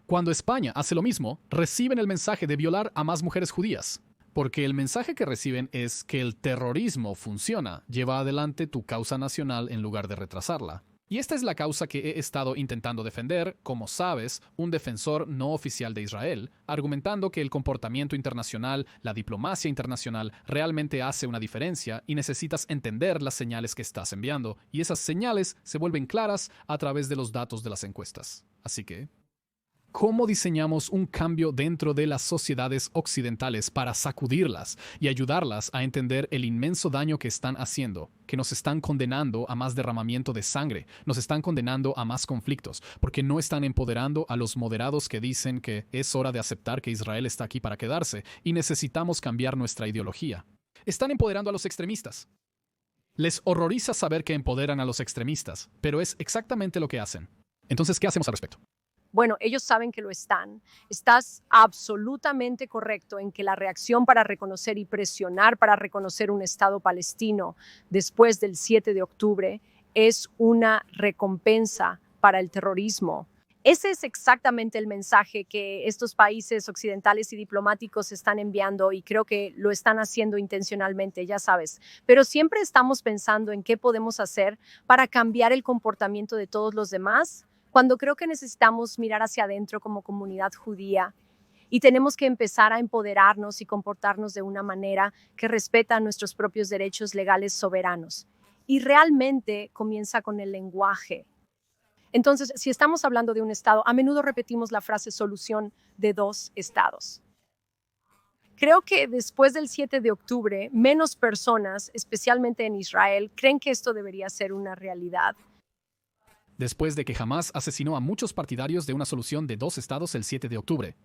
S2: Cuando España hace lo mismo, reciben el mensaje de violar a más mujeres judías, porque el mensaje que reciben es que el terrorismo funciona, lleva adelante tu causa nacional en lugar de retrasarla. Y esta es la causa que he estado intentando defender, como sabes, un defensor no oficial de Israel, argumentando que el comportamiento internacional, la diplomacia internacional, realmente hace una diferencia y necesitas entender las señales que estás enviando, y esas señales se vuelven claras a través de los datos de las encuestas. Así que, ¿cómo diseñamos un cambio dentro de las sociedades occidentales para sacudirlas y ayudarlas a entender el inmenso daño que están haciendo? Que nos están condenando a más derramamiento de sangre, nos están condenando a más conflictos, porque no están empoderando a los moderados que dicen que es hora de aceptar que Israel está aquí para quedarse y necesitamos cambiar nuestra ideología. Están empoderando a los extremistas. Les horroriza saber que empoderan a los extremistas, pero es exactamente lo que hacen. Entonces, ¿qué hacemos al respecto?
S1: Bueno, ellos saben que lo están. Estás absolutamente correcto en que la reacción para reconocer y presionar para reconocer un Estado palestino después del 7 de octubre es una recompensa para el terrorismo. Ese es exactamente el mensaje que estos países occidentales y diplomáticos están enviando y creo que lo están haciendo intencionalmente, ya sabes. Pero siempre estamos pensando en qué podemos hacer para cambiar el comportamiento de todos los demás, cuando creo que necesitamos mirar hacia adentro como comunidad judía y tenemos que empezar a empoderarnos y comportarnos de una manera que respeta nuestros propios derechos legales soberanos. Y realmente comienza con el lenguaje. Entonces, si estamos hablando de un Estado, a menudo repetimos la frase solución de dos estados. Creo que después del 7 de octubre, menos personas, especialmente en Israel, creen que esto debería ser una realidad.
S2: Después de que Hamás asesinó a muchos partidarios de una solución de dos estados el 7 de octubre.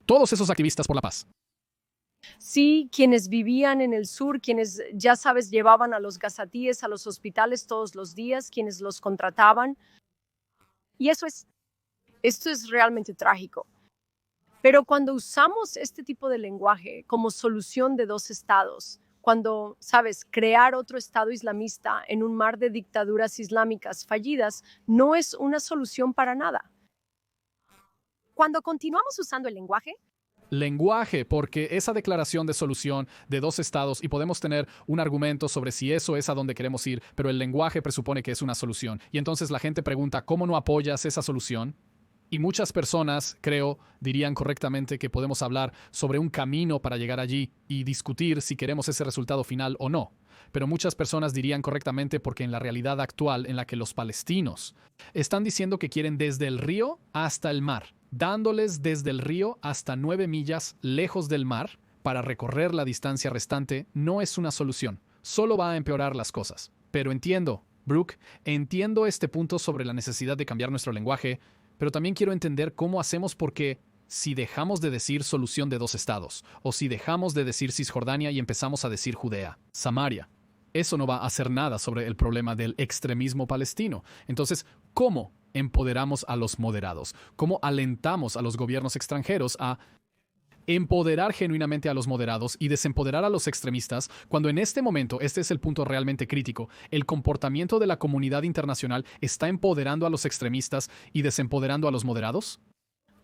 S2: Todos esos activistas por la paz.
S1: Sí, quienes vivían en el sur, quienes, ya sabes, llevaban a los gazatíes a los hospitales todos los días, quienes los contrataban. Y esto es realmente trágico. Pero cuando usamos este tipo de lenguaje como solución de dos estados, cuando, sabes, crear otro Estado islamista en un mar de dictaduras islámicas fallidas no es una solución para nada. Cuando continuamos usando el
S2: Lenguaje, porque esa declaración de solución de dos estados, y podemos tener un argumento sobre si eso es a donde queremos ir, pero el lenguaje presupone que es una solución. Y entonces la gente pregunta, ¿cómo no apoyas esa solución? Y muchas personas, creo, dirían correctamente que podemos hablar sobre un camino para llegar allí y discutir si queremos ese resultado final o no. Pero muchas personas dirían correctamente porque en la realidad actual en la que los palestinos están diciendo que quieren desde el río hasta el mar, dándoles desde el río hasta 9 millas lejos del mar para recorrer la distancia restante, no es una solución. Solo va a empeorar las cosas. Pero entiendo, Brooke, entiendo este punto sobre la necesidad de cambiar nuestro lenguaje, pero también quiero entender cómo hacemos porque si dejamos de decir solución de dos estados, o si dejamos de decir Cisjordania y empezamos a decir Judea, Samaria, eso no va a hacer nada sobre el problema del extremismo palestino. Entonces, ¿cómo empoderamos a los moderados? ¿Cómo alentamos a los gobiernos extranjeros a empoderar genuinamente a los moderados y desempoderar a los extremistas cuando en este momento, este es el punto realmente crítico, el comportamiento de la comunidad internacional está empoderando a los extremistas y desempoderando a los moderados?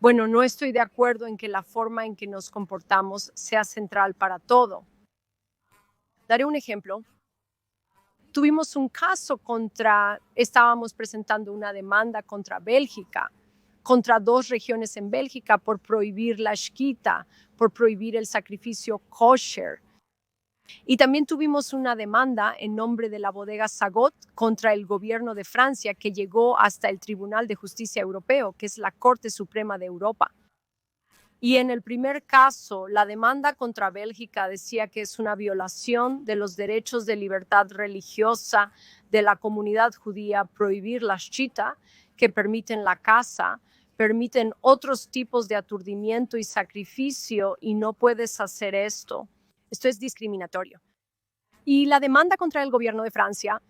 S1: Bueno, no estoy de acuerdo en que la forma en que nos comportamos sea central para todo. Daré un ejemplo. Tuvimos un caso estábamos presentando una demanda contra Bélgica, contra 2 regiones en Bélgica por prohibir la shkita, por prohibir el sacrificio kosher. Y también tuvimos una demanda en nombre de la bodega Sagot contra el gobierno de Francia que llegó hasta el Tribunal de Justicia Europeo, que es la Corte Suprema de Europa. Y en el primer caso, la demanda contra Bélgica decía que es una violación de los derechos de libertad religiosa de la comunidad judía prohibir la shkita, que permiten la caza, permiten otros tipos de aturdimiento y sacrificio y no puedes hacer esto. Esto es discriminatorio. Y la demanda contra el gobierno de Francia.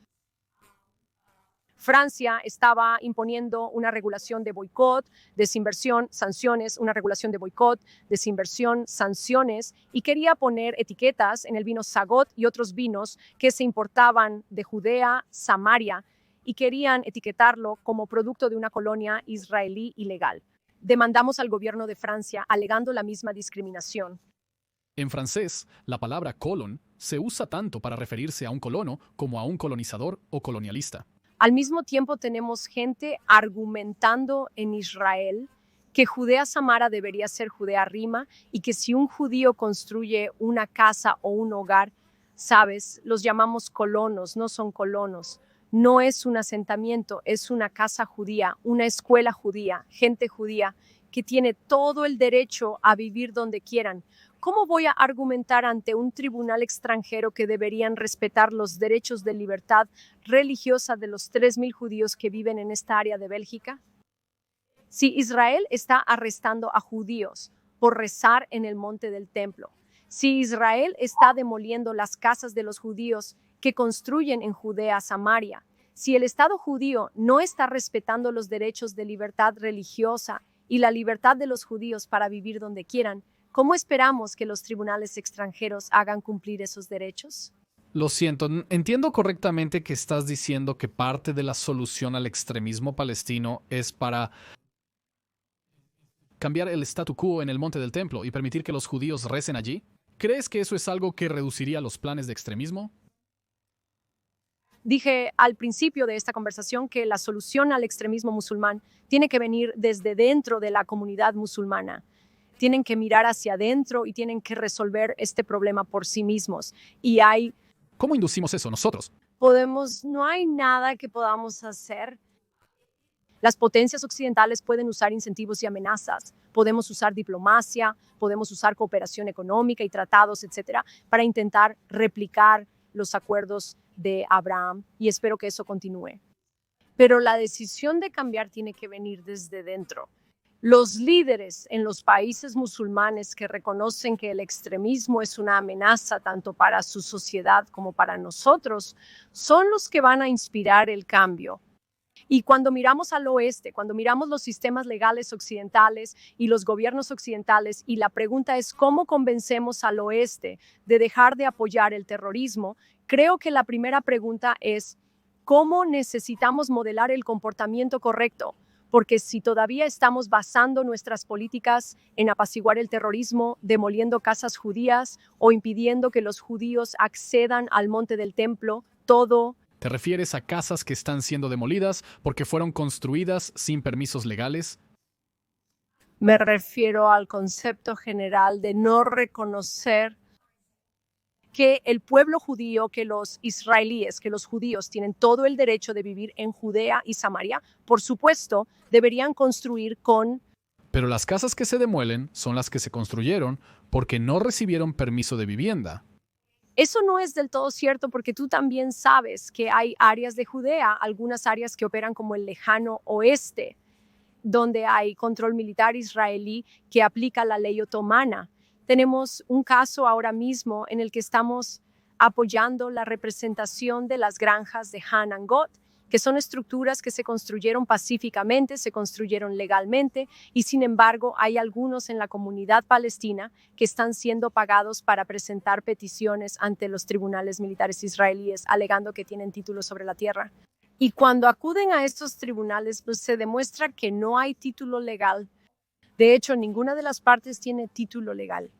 S1: Francia estaba imponiendo una regulación de boicot, desinversión, sanciones, una regulación de boicot, desinversión, sanciones, y quería poner etiquetas en el vino Sagot y otros vinos que se importaban de Judea, Samaria, y querían etiquetarlo como producto de una colonia israelí ilegal. Demandamos al gobierno de Francia alegando la misma discriminación.
S2: En francés, la palabra colon se usa tanto para referirse a un colono como a un colonizador o colonialista.
S1: Al mismo tiempo tenemos gente argumentando en Israel que Judea Samara debería ser Judea Rima y que si un judío construye una casa o un hogar, sabes, los llamamos colonos, no son colonos. No es un asentamiento, es una casa judía, una escuela judía, gente judía que tiene todo el derecho a vivir donde quieran. ¿Cómo voy a argumentar ante un tribunal extranjero que deberían respetar los derechos de libertad religiosa de los 3.000 judíos que viven en esta área de Bélgica? Si Israel está arrestando a judíos por rezar en el monte del templo, si Israel está demoliendo las casas de los judíos que construyen en Judea, Samaria, si el Estado judío no está respetando los derechos de libertad religiosa y la libertad de los judíos para vivir donde quieran, ¿cómo esperamos que los tribunales extranjeros hagan cumplir esos derechos?
S2: Lo siento, entiendo correctamente que estás diciendo que parte de la solución al extremismo palestino es para cambiar el statu quo en el monte del templo y permitir que los judíos recen allí. ¿Crees que eso es algo que reduciría los planes de extremismo?
S1: Dije al principio de esta conversación que la solución al extremismo musulmán tiene que venir desde dentro de la comunidad musulmana. Tienen que mirar hacia adentro y tienen que resolver este problema por sí mismos. Y
S2: ¿Cómo inducimos eso nosotros?
S1: no hay nada que podamos hacer. Las potencias occidentales pueden usar incentivos y amenazas. Podemos usar diplomacia, podemos usar cooperación económica y tratados, etcétera, para intentar replicar los acuerdos de Abraham, y espero que eso continúe. Pero la decisión de cambiar tiene que venir desde dentro. Los líderes en los países musulmanes que reconocen que el extremismo es una amenaza tanto para su sociedad como para nosotros, son los que van a inspirar el cambio. Y cuando miramos al oeste, cuando miramos los sistemas legales occidentales y los gobiernos occidentales, y la pregunta es cómo convencemos al oeste de dejar de apoyar el terrorismo, creo que la primera pregunta es cómo necesitamos modelar el comportamiento correcto, porque si todavía estamos basando nuestras políticas en apaciguar el terrorismo, demoliendo casas judías o impidiendo que los judíos accedan al monte del templo, todo.
S2: ¿Te refieres a casas que están siendo demolidas porque fueron construidas sin permisos legales?
S1: Me refiero al concepto general de no reconocer que el pueblo judío, que los israelíes, que los judíos tienen todo el derecho de vivir en Judea y Samaria. Por supuesto, deberían construir con...
S2: Pero las casas que se demuelen son las que se construyeron porque no recibieron permiso de vivienda.
S1: Eso no es del todo cierto porque tú también sabes que hay áreas de Judea, algunas áreas que operan como el lejano oeste, donde hay control militar israelí que aplica la ley otomana. Tenemos un caso ahora mismo en el que estamos apoyando la representación de las granjas de Hanangot, que son estructuras que se construyeron pacíficamente, se construyeron legalmente, y sin embargo hay algunos en la comunidad palestina que están siendo pagados para presentar peticiones ante los tribunales militares israelíes, alegando que tienen títulos sobre la tierra. Y cuando acuden a estos tribunales, pues se demuestra que no hay título legal. De hecho, ninguna de las partes tiene título legal.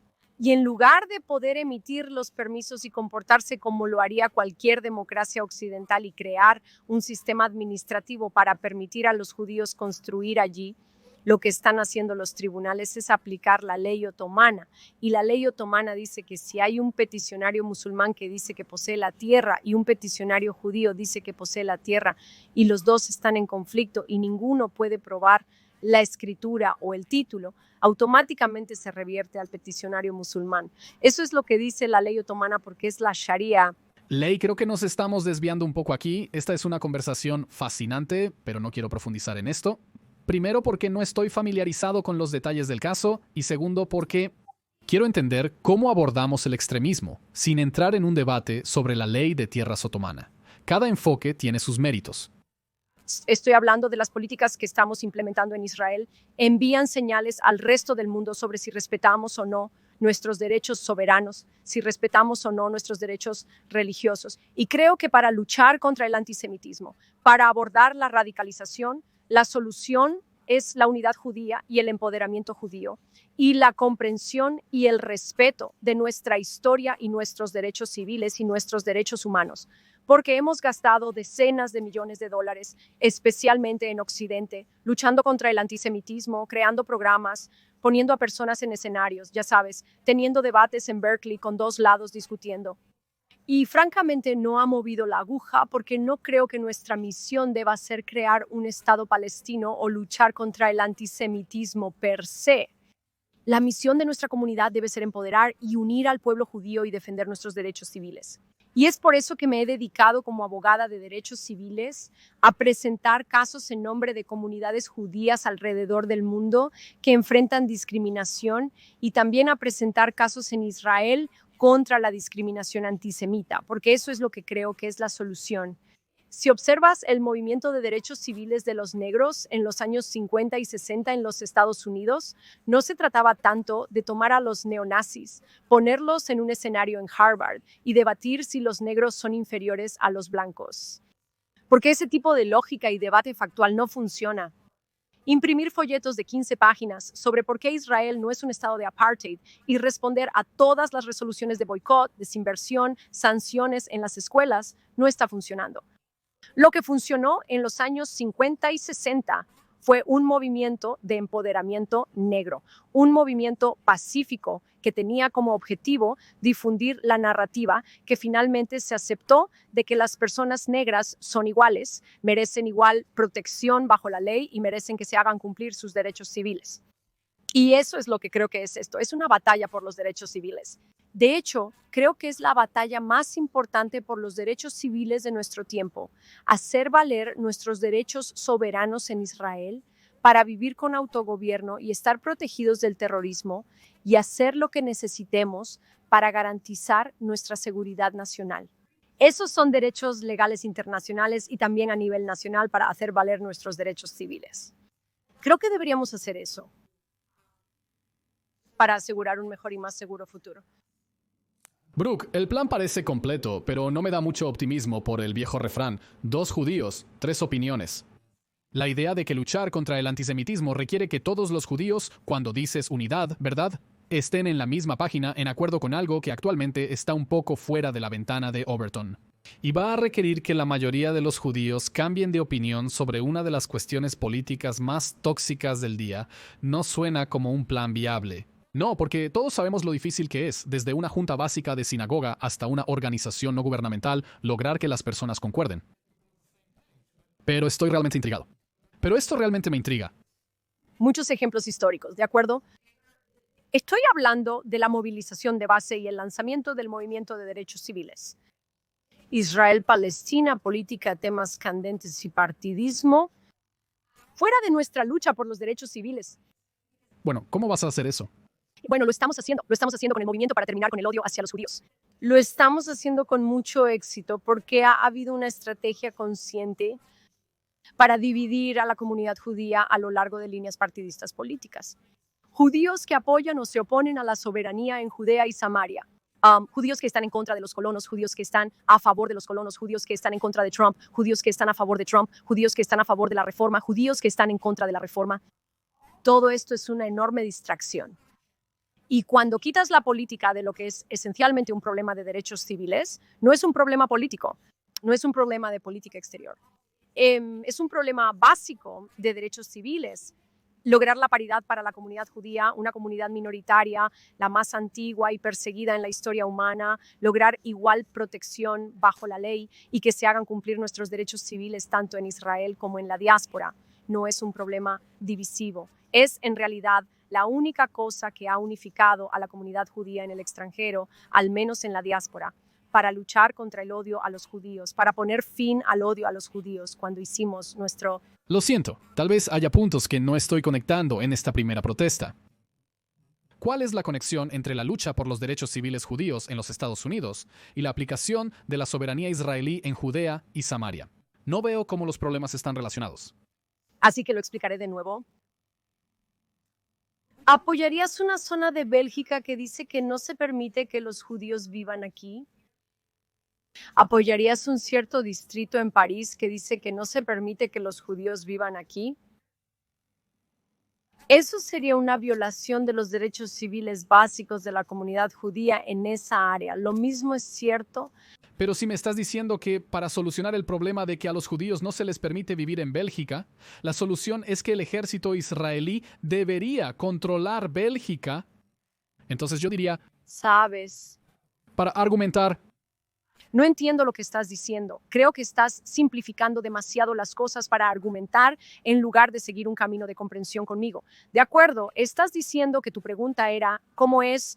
S1: Y en lugar de poder emitir los permisos y comportarse como lo haría cualquier democracia occidental y crear un sistema administrativo para permitir a los judíos construir allí, lo que están haciendo los tribunales es aplicar la ley otomana. Y la ley otomana dice que si hay un peticionario musulmán que dice que posee la tierra y un peticionario judío dice que posee la tierra y los dos están en conflicto y ninguno puede probar la escritura o el título, automáticamente se revierte al peticionario musulmán. Eso es lo que dice la ley otomana porque es la Sharia.
S2: Ley, creo que nos estamos desviando un poco aquí. Esta es una conversación fascinante, pero no quiero profundizar en esto. Primero, porque no estoy familiarizado con los detalles del caso, y segundo, porque quiero entender cómo abordamos el extremismo, sin entrar en un debate sobre la ley de tierras otomana. Cada enfoque tiene sus méritos.
S1: Estoy hablando de las políticas que estamos implementando en Israel, envían señales al resto del mundo sobre si respetamos o no nuestros derechos soberanos, si respetamos o no nuestros derechos religiosos. Y creo que para luchar contra el antisemitismo, para abordar la radicalización, la solución es la unidad judía y el empoderamiento judío, y la comprensión y el respeto de nuestra historia y nuestros derechos civiles y nuestros derechos humanos, porque hemos gastado decenas de millones de dólares, especialmente en Occidente, luchando contra el antisemitismo, creando programas, poniendo a personas en escenarios, ya sabes, teniendo debates en Berkeley con dos lados discutiendo. Y francamente no ha movido la aguja porque no creo que nuestra misión deba ser crear un Estado palestino o luchar contra el antisemitismo per se. La misión de nuestra comunidad debe ser empoderar y unir al pueblo judío y defender nuestros derechos civiles. Y es por eso que me he dedicado como abogada de derechos civiles a presentar casos en nombre de comunidades judías alrededor del mundo que enfrentan discriminación y también a presentar casos en Israel contra la discriminación antisemita, porque eso es lo que creo que es la solución. Si observas el movimiento de derechos civiles de los negros en los años 50 y 60 en los Estados Unidos, no se trataba tanto de tomar a los neonazis, ponerlos en un escenario en Harvard y debatir si los negros son inferiores a los blancos. Porque ese tipo de lógica y debate factual no funciona. Imprimir folletos de 15 páginas sobre por qué Israel no es un estado de apartheid y responder a todas las resoluciones de boicot, desinversión, sanciones en las escuelas no está funcionando. Lo que funcionó en los años 50 y 60 fue un movimiento de empoderamiento negro, un movimiento pacífico que tenía como objetivo difundir la narrativa que finalmente se aceptó de que las personas negras son iguales, merecen igual protección bajo la ley y merecen que se hagan cumplir sus derechos civiles. Y eso es lo que creo que es esto, es una batalla por los derechos civiles. De hecho, creo que es la batalla más importante por los derechos civiles de nuestro tiempo, hacer valer nuestros derechos soberanos en Israel para vivir con autogobierno y estar protegidos del terrorismo y hacer lo que necesitemos para garantizar nuestra seguridad nacional. Esos son derechos legales internacionales y también a nivel nacional para hacer valer nuestros derechos civiles. Creo que deberíamos hacer eso para asegurar un mejor y más seguro futuro.
S2: Brooke, el plan parece completo, pero no me da mucho optimismo por el viejo refrán: 2 judíos, 3 opiniones. La idea de que luchar contra el antisemitismo requiere que todos los judíos, cuando dices unidad, ¿verdad?, estén en la misma página en acuerdo con algo que actualmente está un poco fuera de la ventana de Overton. Y va a requerir que la mayoría de los judíos cambien de opinión sobre una de las cuestiones políticas más tóxicas del día. No suena como un plan viable. No, porque todos sabemos lo difícil que es, desde una junta básica de sinagoga hasta una organización no gubernamental, lograr que las personas concuerden. Pero estoy realmente intrigado. Pero esto realmente me intriga.
S1: Muchos ejemplos históricos, ¿de acuerdo? Estoy hablando de la movilización de base y el lanzamiento del movimiento de derechos civiles. Israel-Palestina, política, temas candentes y partidismo. Fuera de nuestra lucha por los derechos civiles.
S2: Bueno, ¿cómo vas a hacer eso?
S1: Bueno, lo estamos haciendo con el movimiento para terminar con el odio hacia los judíos. Lo estamos haciendo con mucho éxito porque ha habido una estrategia consciente para dividir a la comunidad judía a lo largo de líneas partidistas políticas. Judíos que apoyan o se oponen a la soberanía en Judea y Samaria. Judíos que están en contra de los colonos, judíos que están a favor de los colonos, judíos que están en contra de Trump, judíos que están a favor de Trump, judíos que están a favor de la reforma, judíos que están en contra de la reforma. Todo esto es una enorme distracción. Y cuando quitas la política de lo que es esencialmente un problema de derechos civiles, no es un problema político, no es un problema de política exterior. Es un problema básico de derechos civiles. Lograr la paridad para la comunidad judía, una comunidad minoritaria, la más antigua y perseguida en la historia humana, lograr igual protección bajo la ley y que se hagan cumplir nuestros derechos civiles tanto en Israel como en la diáspora. No es un problema divisivo. Es en realidad la única cosa que ha unificado a la comunidad judía en el extranjero, al menos en la diáspora, para luchar contra el odio a los judíos, para poner fin al odio a los judíos cuando hicimos nuestro...
S2: Lo siento, tal vez haya puntos que no estoy conectando en esta primera protesta. ¿Cuál es la conexión entre la lucha por los derechos civiles judíos en los Estados Unidos y la aplicación de la soberanía israelí en Judea y Samaria? No veo cómo los problemas están relacionados.
S1: Así que lo explicaré de nuevo. ¿Apoyarías una zona de Bélgica que dice que no se permite que los judíos vivan aquí? ¿Apoyarías un cierto distrito en París que dice que no se permite que los judíos vivan aquí? Eso sería una violación de los derechos civiles básicos de la comunidad judía en esa área. Lo mismo es cierto.
S2: Pero si me estás diciendo que para solucionar el problema de que a los judíos no se les permite vivir en Bélgica, la solución es que el ejército israelí debería controlar Bélgica, entonces yo diría,
S1: Sabes,
S2: para argumentar,
S1: no entiendo lo que estás diciendo. Creo que estás simplificando demasiado las cosas para argumentar en lugar de seguir un camino de comprensión conmigo. De acuerdo, estás diciendo que tu pregunta era, ¿cómo es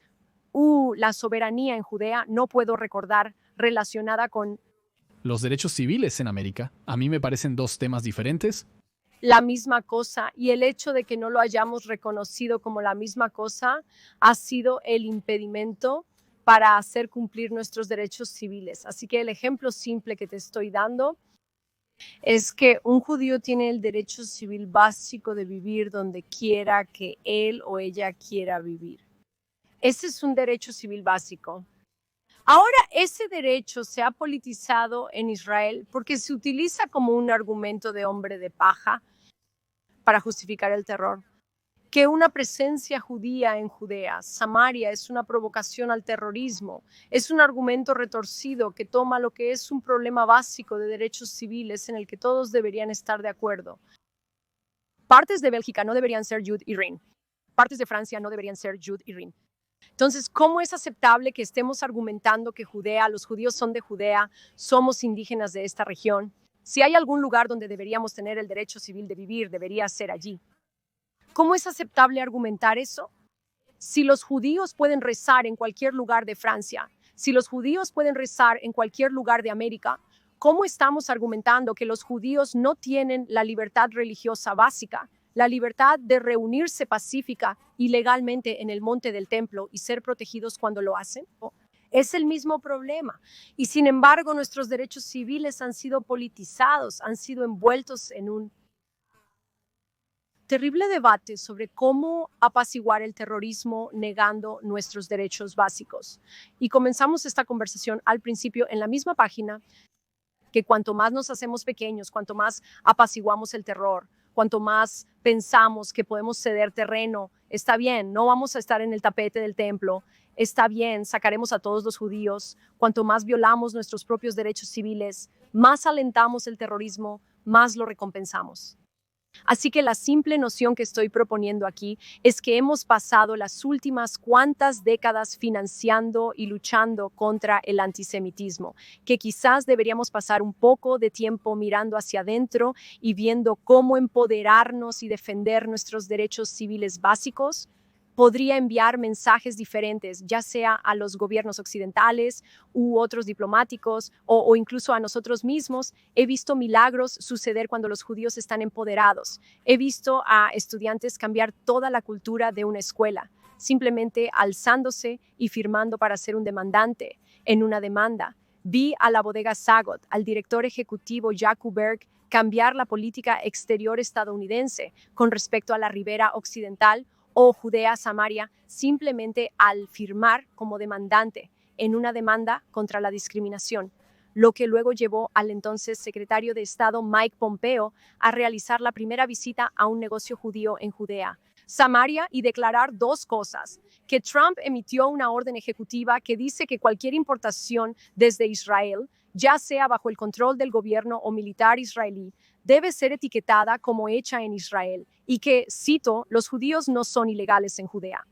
S1: la soberanía en Judea? No puedo recordar relacionada con
S2: los derechos civiles en América, a mí me parecen dos temas diferentes.
S1: la misma cosa, y el hecho de que no lo hayamos reconocido como la misma cosa ha sido el impedimento para hacer cumplir nuestros derechos civiles. Así que el ejemplo simple que te estoy dando es que un judío tiene el derecho civil básico de vivir donde quiera que él o ella quiera vivir. Ese es un derecho civil básico. Ahora, ese derecho se ha politizado en Israel porque se utiliza como un argumento de hombre de paja para justificar el terror. Que una presencia judía en Judea, Samaria, es una provocación al terrorismo, es un argumento retorcido que toma lo que es un problema básico de derechos civiles en el que todos deberían estar de acuerdo. Partes de Bélgica no deberían ser Jud y Rin. Partes de Francia no deberían ser Jud y Rin. Entonces, ¿cómo es aceptable que estemos argumentando que Judea, los judíos son de Judea, somos indígenas de esta región? Si hay algún lugar donde deberíamos tener el derecho civil de vivir, debería ser allí. ¿Cómo es aceptable argumentar eso? Si los judíos pueden rezar en cualquier lugar de Francia, si los judíos pueden rezar en cualquier lugar de América, ¿cómo estamos argumentando que los judíos no tienen la libertad religiosa básica, la libertad de reunirse pacífica y legalmente en el monte del templo y ser protegidos cuando lo hacen? Es el mismo problema. Y sin embargo, nuestros derechos civiles han sido politizados, han sido envueltos en un terrible debate sobre cómo apaciguar el terrorismo negando nuestros derechos básicos. Y comenzamos esta conversación al principio en la misma página, que cuanto más nos hacemos pequeños, cuanto más apaciguamos el terror, cuanto más pensamos que podemos ceder terreno, está bien, no vamos a estar en el tapete del templo, está bien, sacaremos a todos los judíos, cuanto más violamos nuestros propios derechos civiles, más alentamos el terrorismo, más lo recompensamos. Así que la simple noción que estoy proponiendo aquí es que hemos pasado las últimas cuantas décadas financiando y luchando contra el antisemitismo, que quizás deberíamos pasar un poco de tiempo mirando hacia adentro y viendo cómo empoderarnos y defender nuestros derechos civiles básicos. Podría enviar mensajes diferentes, ya sea a los gobiernos occidentales u otros diplomáticos o incluso a nosotros mismos. He visto milagros suceder cuando los judíos están empoderados. He visto a estudiantes cambiar toda la cultura de una escuela, simplemente alzándose y firmando para ser un demandante en una demanda. Vi a la bodega Sagot, al director ejecutivo Jakub Berg, cambiar la política exterior estadounidense con respecto a la ribera occidental o Judea, Samaria, simplemente al firmar como demandante en una demanda contra la discriminación, lo que luego llevó al entonces secretario de Estado Mike Pompeo a realizar la primera visita a un negocio judío en Judea, Samaria, y declarar dos cosas: que Trump emitió una orden ejecutiva que dice que cualquier importación desde Israel, ya sea bajo el control del gobierno o militar israelí, debe ser etiquetada como hecha en Israel y que, cito, los judíos no son ilegales en Judea.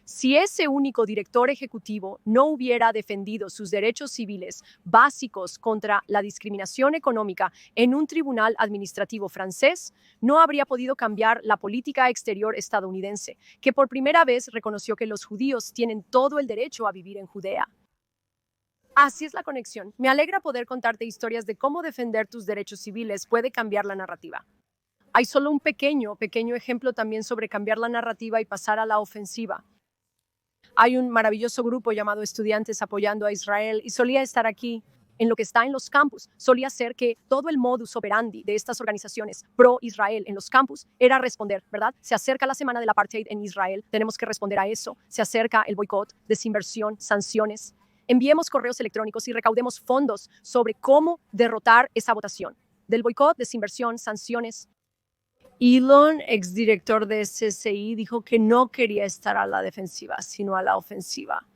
S1: Si ese único director ejecutivo no hubiera defendido sus derechos civiles básicos contra la discriminación económica en un tribunal administrativo francés, no habría podido cambiar la política exterior estadounidense, que por primera vez reconoció que los judíos tienen todo el derecho a vivir en Judea. Así es la conexión. Me alegra poder contarte historias de cómo defender tus derechos civiles puede cambiar la narrativa. Hay solo un pequeño ejemplo también sobre cambiar la narrativa y pasar a la ofensiva. Hay un maravilloso grupo llamado Estudiantes Apoyando a Israel y solía estar aquí en lo que está en los campus. Solía ser que todo el modus operandi de estas organizaciones pro-Israel en los campus era responder, ¿verdad? Se acerca la semana del apartheid en Israel, tenemos que responder a eso. Se acerca el boicot, desinversión, sanciones. Enviemos correos electrónicos y recaudemos fondos sobre cómo derrotar esa votación. Del boicot, desinversión, sanciones. Elon, exdirector de SSI, dijo que no quería estar a la defensiva, sino a la ofensiva.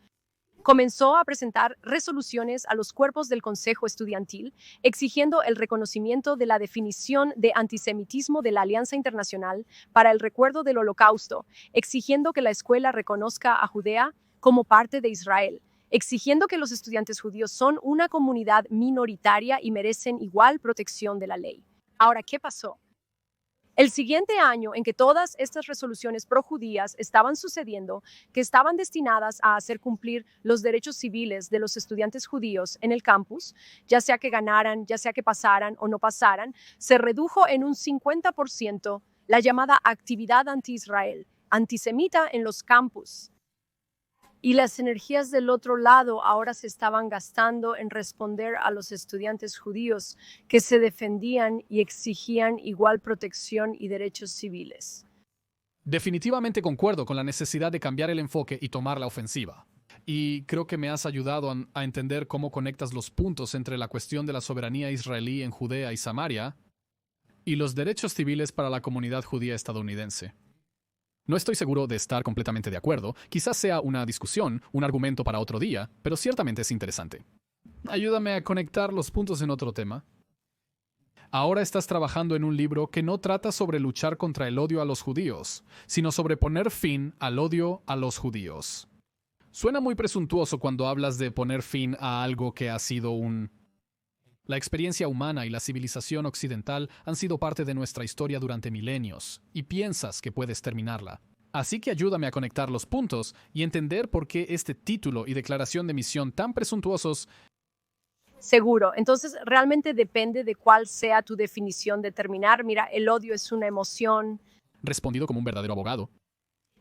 S1: Comenzó a presentar resoluciones a los cuerpos del Consejo Estudiantil, exigiendo el reconocimiento de la definición de antisemitismo de la Alianza Internacional para el recuerdo del Holocausto, exigiendo que la escuela reconozca a Judea como parte de Israel, exigiendo que los estudiantes judíos son una comunidad minoritaria y merecen igual protección de la ley. Ahora, ¿qué pasó? El siguiente año en que todas estas resoluciones projudías estaban sucediendo, que estaban destinadas a hacer cumplir los derechos civiles de los estudiantes judíos en el campus, ya sea que ganaran, ya sea que pasaran o no pasaran, se redujo en un 50% la llamada actividad anti-Israel, antisemita en los campus. Y las energías del otro lado ahora se estaban gastando en responder a los estudiantes judíos que se defendían y exigían igual protección y derechos civiles.
S2: Definitivamente concuerdo con la necesidad de cambiar el enfoque y tomar la ofensiva. Y creo que me has ayudado a entender cómo conectas los puntos entre la cuestión de la soberanía israelí en Judea y Samaria y los derechos civiles para la comunidad judía estadounidense. No estoy seguro de estar completamente de acuerdo, quizás sea una discusión, un argumento para otro día, pero ciertamente es interesante. Ayúdame a conectar los puntos en otro tema. Ahora estás trabajando en un libro que no trata sobre luchar contra el odio a los judíos, sino sobre poner fin al odio a los judíos. Suena muy presuntuoso cuando hablas de poner fin a algo que ha sido La experiencia humana y la civilización occidental han sido parte de nuestra historia durante milenios, y piensas que puedes terminarla. Así que ayúdame a conectar los puntos y entender por qué este título y declaración de misión tan presuntuosos.
S1: Seguro. Entonces, realmente depende de cuál sea tu definición de terminar. Mira, el odio es una emoción.
S2: Respondido como un verdadero abogado.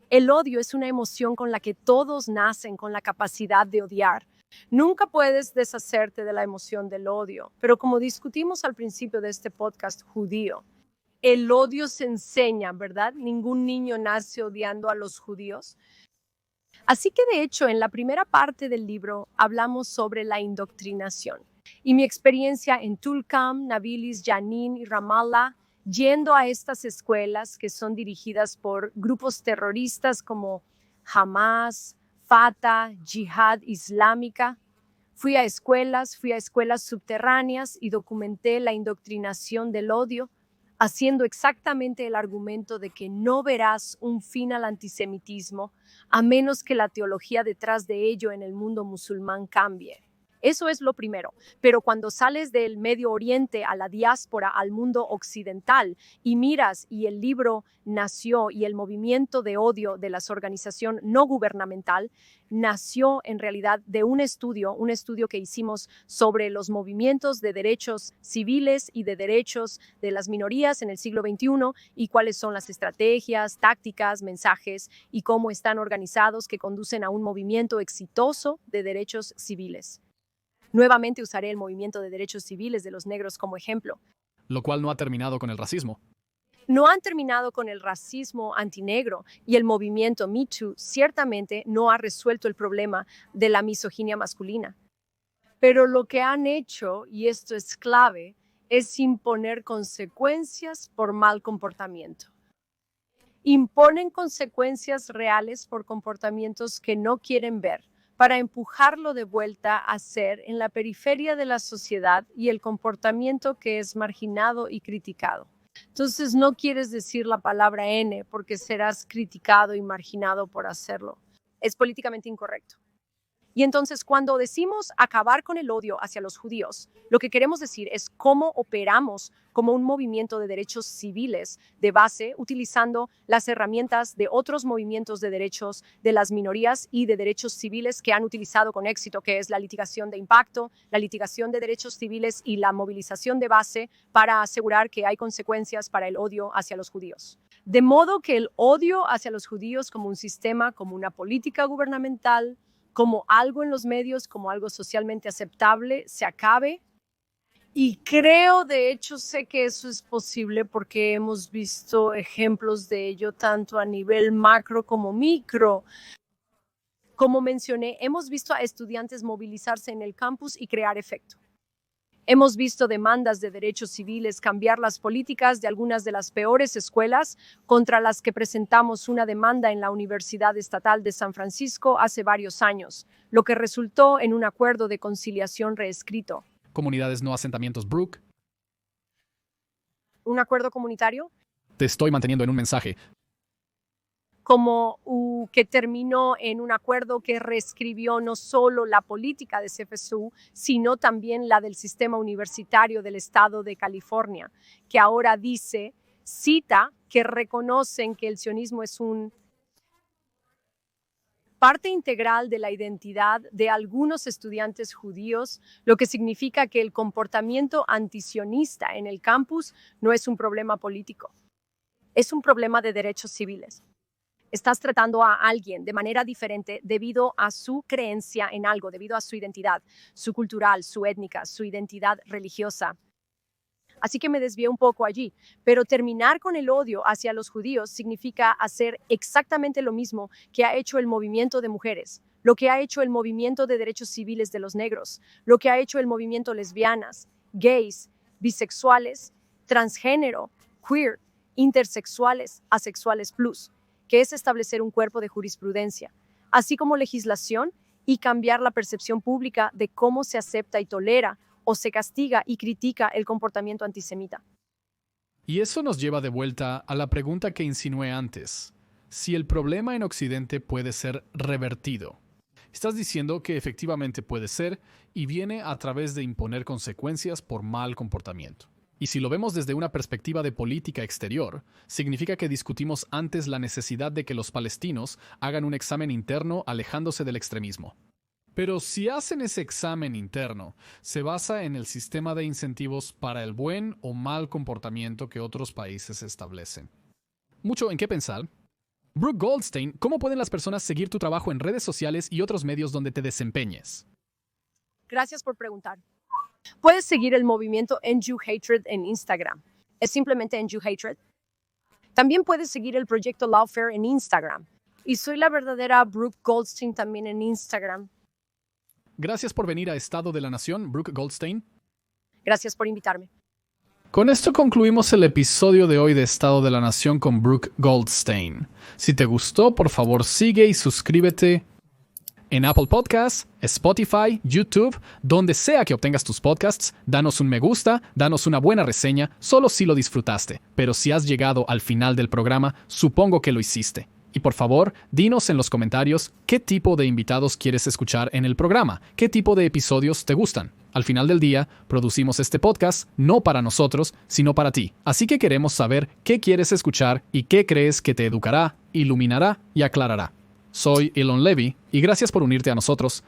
S1: El odio es una emoción con la que todos nacen con la capacidad de odiar. Nunca puedes deshacerte de la emoción del odio, pero como discutimos al principio de este podcast judío, el odio se enseña, ¿verdad? Ningún niño nace odiando a los judíos. Así que de hecho, en la primera parte del libro hablamos sobre la indoctrinación y mi experiencia en Tulcam, Nablus, Jenin y Ramallah, yendo a estas escuelas que son dirigidas por grupos terroristas como Hamas, Fatah, Yihad Islámica. Fui a escuelas subterráneas y documenté la indoctrinación del odio, haciendo exactamente el argumento de que no verás un fin al antisemitismo a menos que la teología detrás de ello en el mundo musulmán cambie. Eso es lo primero, pero cuando sales del Medio Oriente a la diáspora, al mundo occidental, y miras y el libro nació y el movimiento de odio de la organización no gubernamental nació en realidad de un estudio que hicimos sobre los movimientos de derechos civiles y de derechos de las minorías en el siglo XXI y cuáles son las estrategias, tácticas, mensajes y cómo están organizados que conducen a un movimiento exitoso de derechos civiles. Nuevamente usaré el movimiento de derechos civiles de los negros como ejemplo.
S2: Lo cual no ha terminado con el racismo.
S1: No han terminado con el racismo antinegro y el movimiento Me Too ciertamente no ha resuelto el problema de la misoginia masculina. Pero lo que han hecho, y esto es clave, es imponer consecuencias por mal comportamiento. Imponen consecuencias reales por comportamientos que no quieren ver, para empujarlo de vuelta a ser en la periferia de la sociedad y el comportamiento que es marginado y criticado. Entonces no quieres decir la palabra N porque serás criticado y marginado por hacerlo. Es políticamente incorrecto. Y entonces cuando decimos acabar con el odio hacia los judíos, lo que queremos decir es cómo operamos como un movimiento de derechos civiles de base, utilizando las herramientas de otros movimientos de derechos de las minorías y de derechos civiles que han utilizado con éxito, que es la litigación de impacto, la litigación de derechos civiles y la movilización de base para asegurar que hay consecuencias para el odio hacia los judíos. De modo que el odio hacia los judíos como un sistema, como una política gubernamental, como algo en los medios, como algo socialmente aceptable, se acabe. Y creo, de hecho, sé que eso es posible porque hemos visto ejemplos de ello tanto a nivel macro como micro. Como mencioné, hemos visto a estudiantes movilizarse en el campus y crear efecto. Hemos visto demandas de derechos civiles cambiar las políticas de algunas de las peores escuelas contra las que presentamos una demanda en la Universidad Estatal de San Francisco hace varios años, lo que resultó en un acuerdo de conciliación reescrito.
S2: Comunidades no asentamientos Brooke.
S1: ¿Un acuerdo comunitario?
S2: Te estoy manteniendo en un mensaje.
S1: Que terminó en un acuerdo que reescribió no solo la política de CFSU, sino también la del sistema universitario del estado de California, que ahora dice, cita, que reconocen que el sionismo es un parte integral de la identidad de algunos estudiantes judíos, lo que significa que el comportamiento antisionista en el campus no es un problema político, es un problema de derechos civiles. Estás tratando a alguien de manera diferente debido a su creencia en algo, debido a su identidad, su cultural, su étnica, su identidad religiosa. Así que me desvié un poco allí, pero terminar con el odio hacia los judíos significa hacer exactamente lo mismo que ha hecho el movimiento de mujeres, lo que ha hecho el movimiento de derechos civiles de los negros, lo que ha hecho el movimiento lesbianas, gays, bisexuales, transgénero, queer, intersexuales, asexuales plus, que es establecer un cuerpo de jurisprudencia, así como legislación y cambiar la percepción pública de cómo se acepta y tolera o se castiga y critica el comportamiento antisemita.
S2: Y eso nos lleva de vuelta a la pregunta que insinué antes. Si el problema en Occidente puede ser revertido. Estás diciendo que efectivamente puede ser y viene a través de imponer consecuencias por mal comportamiento. Y si lo vemos desde una perspectiva de política exterior, significa que discutimos antes la necesidad de que los palestinos hagan un examen interno alejándose del extremismo. Pero si hacen ese examen interno, se basa en el sistema de incentivos para el buen o mal comportamiento que otros países establecen. Mucho en qué pensar. Brooke Goldstein, ¿cómo pueden las personas seguir tu trabajo en redes sociales y otros medios donde te desempeñes?
S1: Gracias por preguntar. Puedes seguir el movimiento End You Hatred en Instagram. Es simplemente End You Hatred. También puedes seguir el proyecto Lawfare en Instagram. Y soy la verdadera Brooke Goldstein también en Instagram.
S2: Gracias por venir a Estado de la Nación, Brooke Goldstein.
S1: Gracias por invitarme.
S2: Con esto concluimos el episodio de hoy de Estado de la Nación con Brooke Goldstein. Si te gustó, por favor sigue y suscríbete en Apple Podcasts, Spotify, YouTube, donde sea que obtengas tus podcasts. Danos un me gusta, danos una buena reseña, solo si lo disfrutaste. Pero si has llegado al final del programa, supongo que lo hiciste. Y por favor, dinos en los comentarios qué tipo de invitados quieres escuchar en el programa, qué tipo de episodios te gustan. Al final del día, producimos este podcast no para nosotros, sino para ti. Así que queremos saber qué quieres escuchar y qué crees que te educará, iluminará y aclarará. Soy Elon Levy y gracias por unirte a nosotros.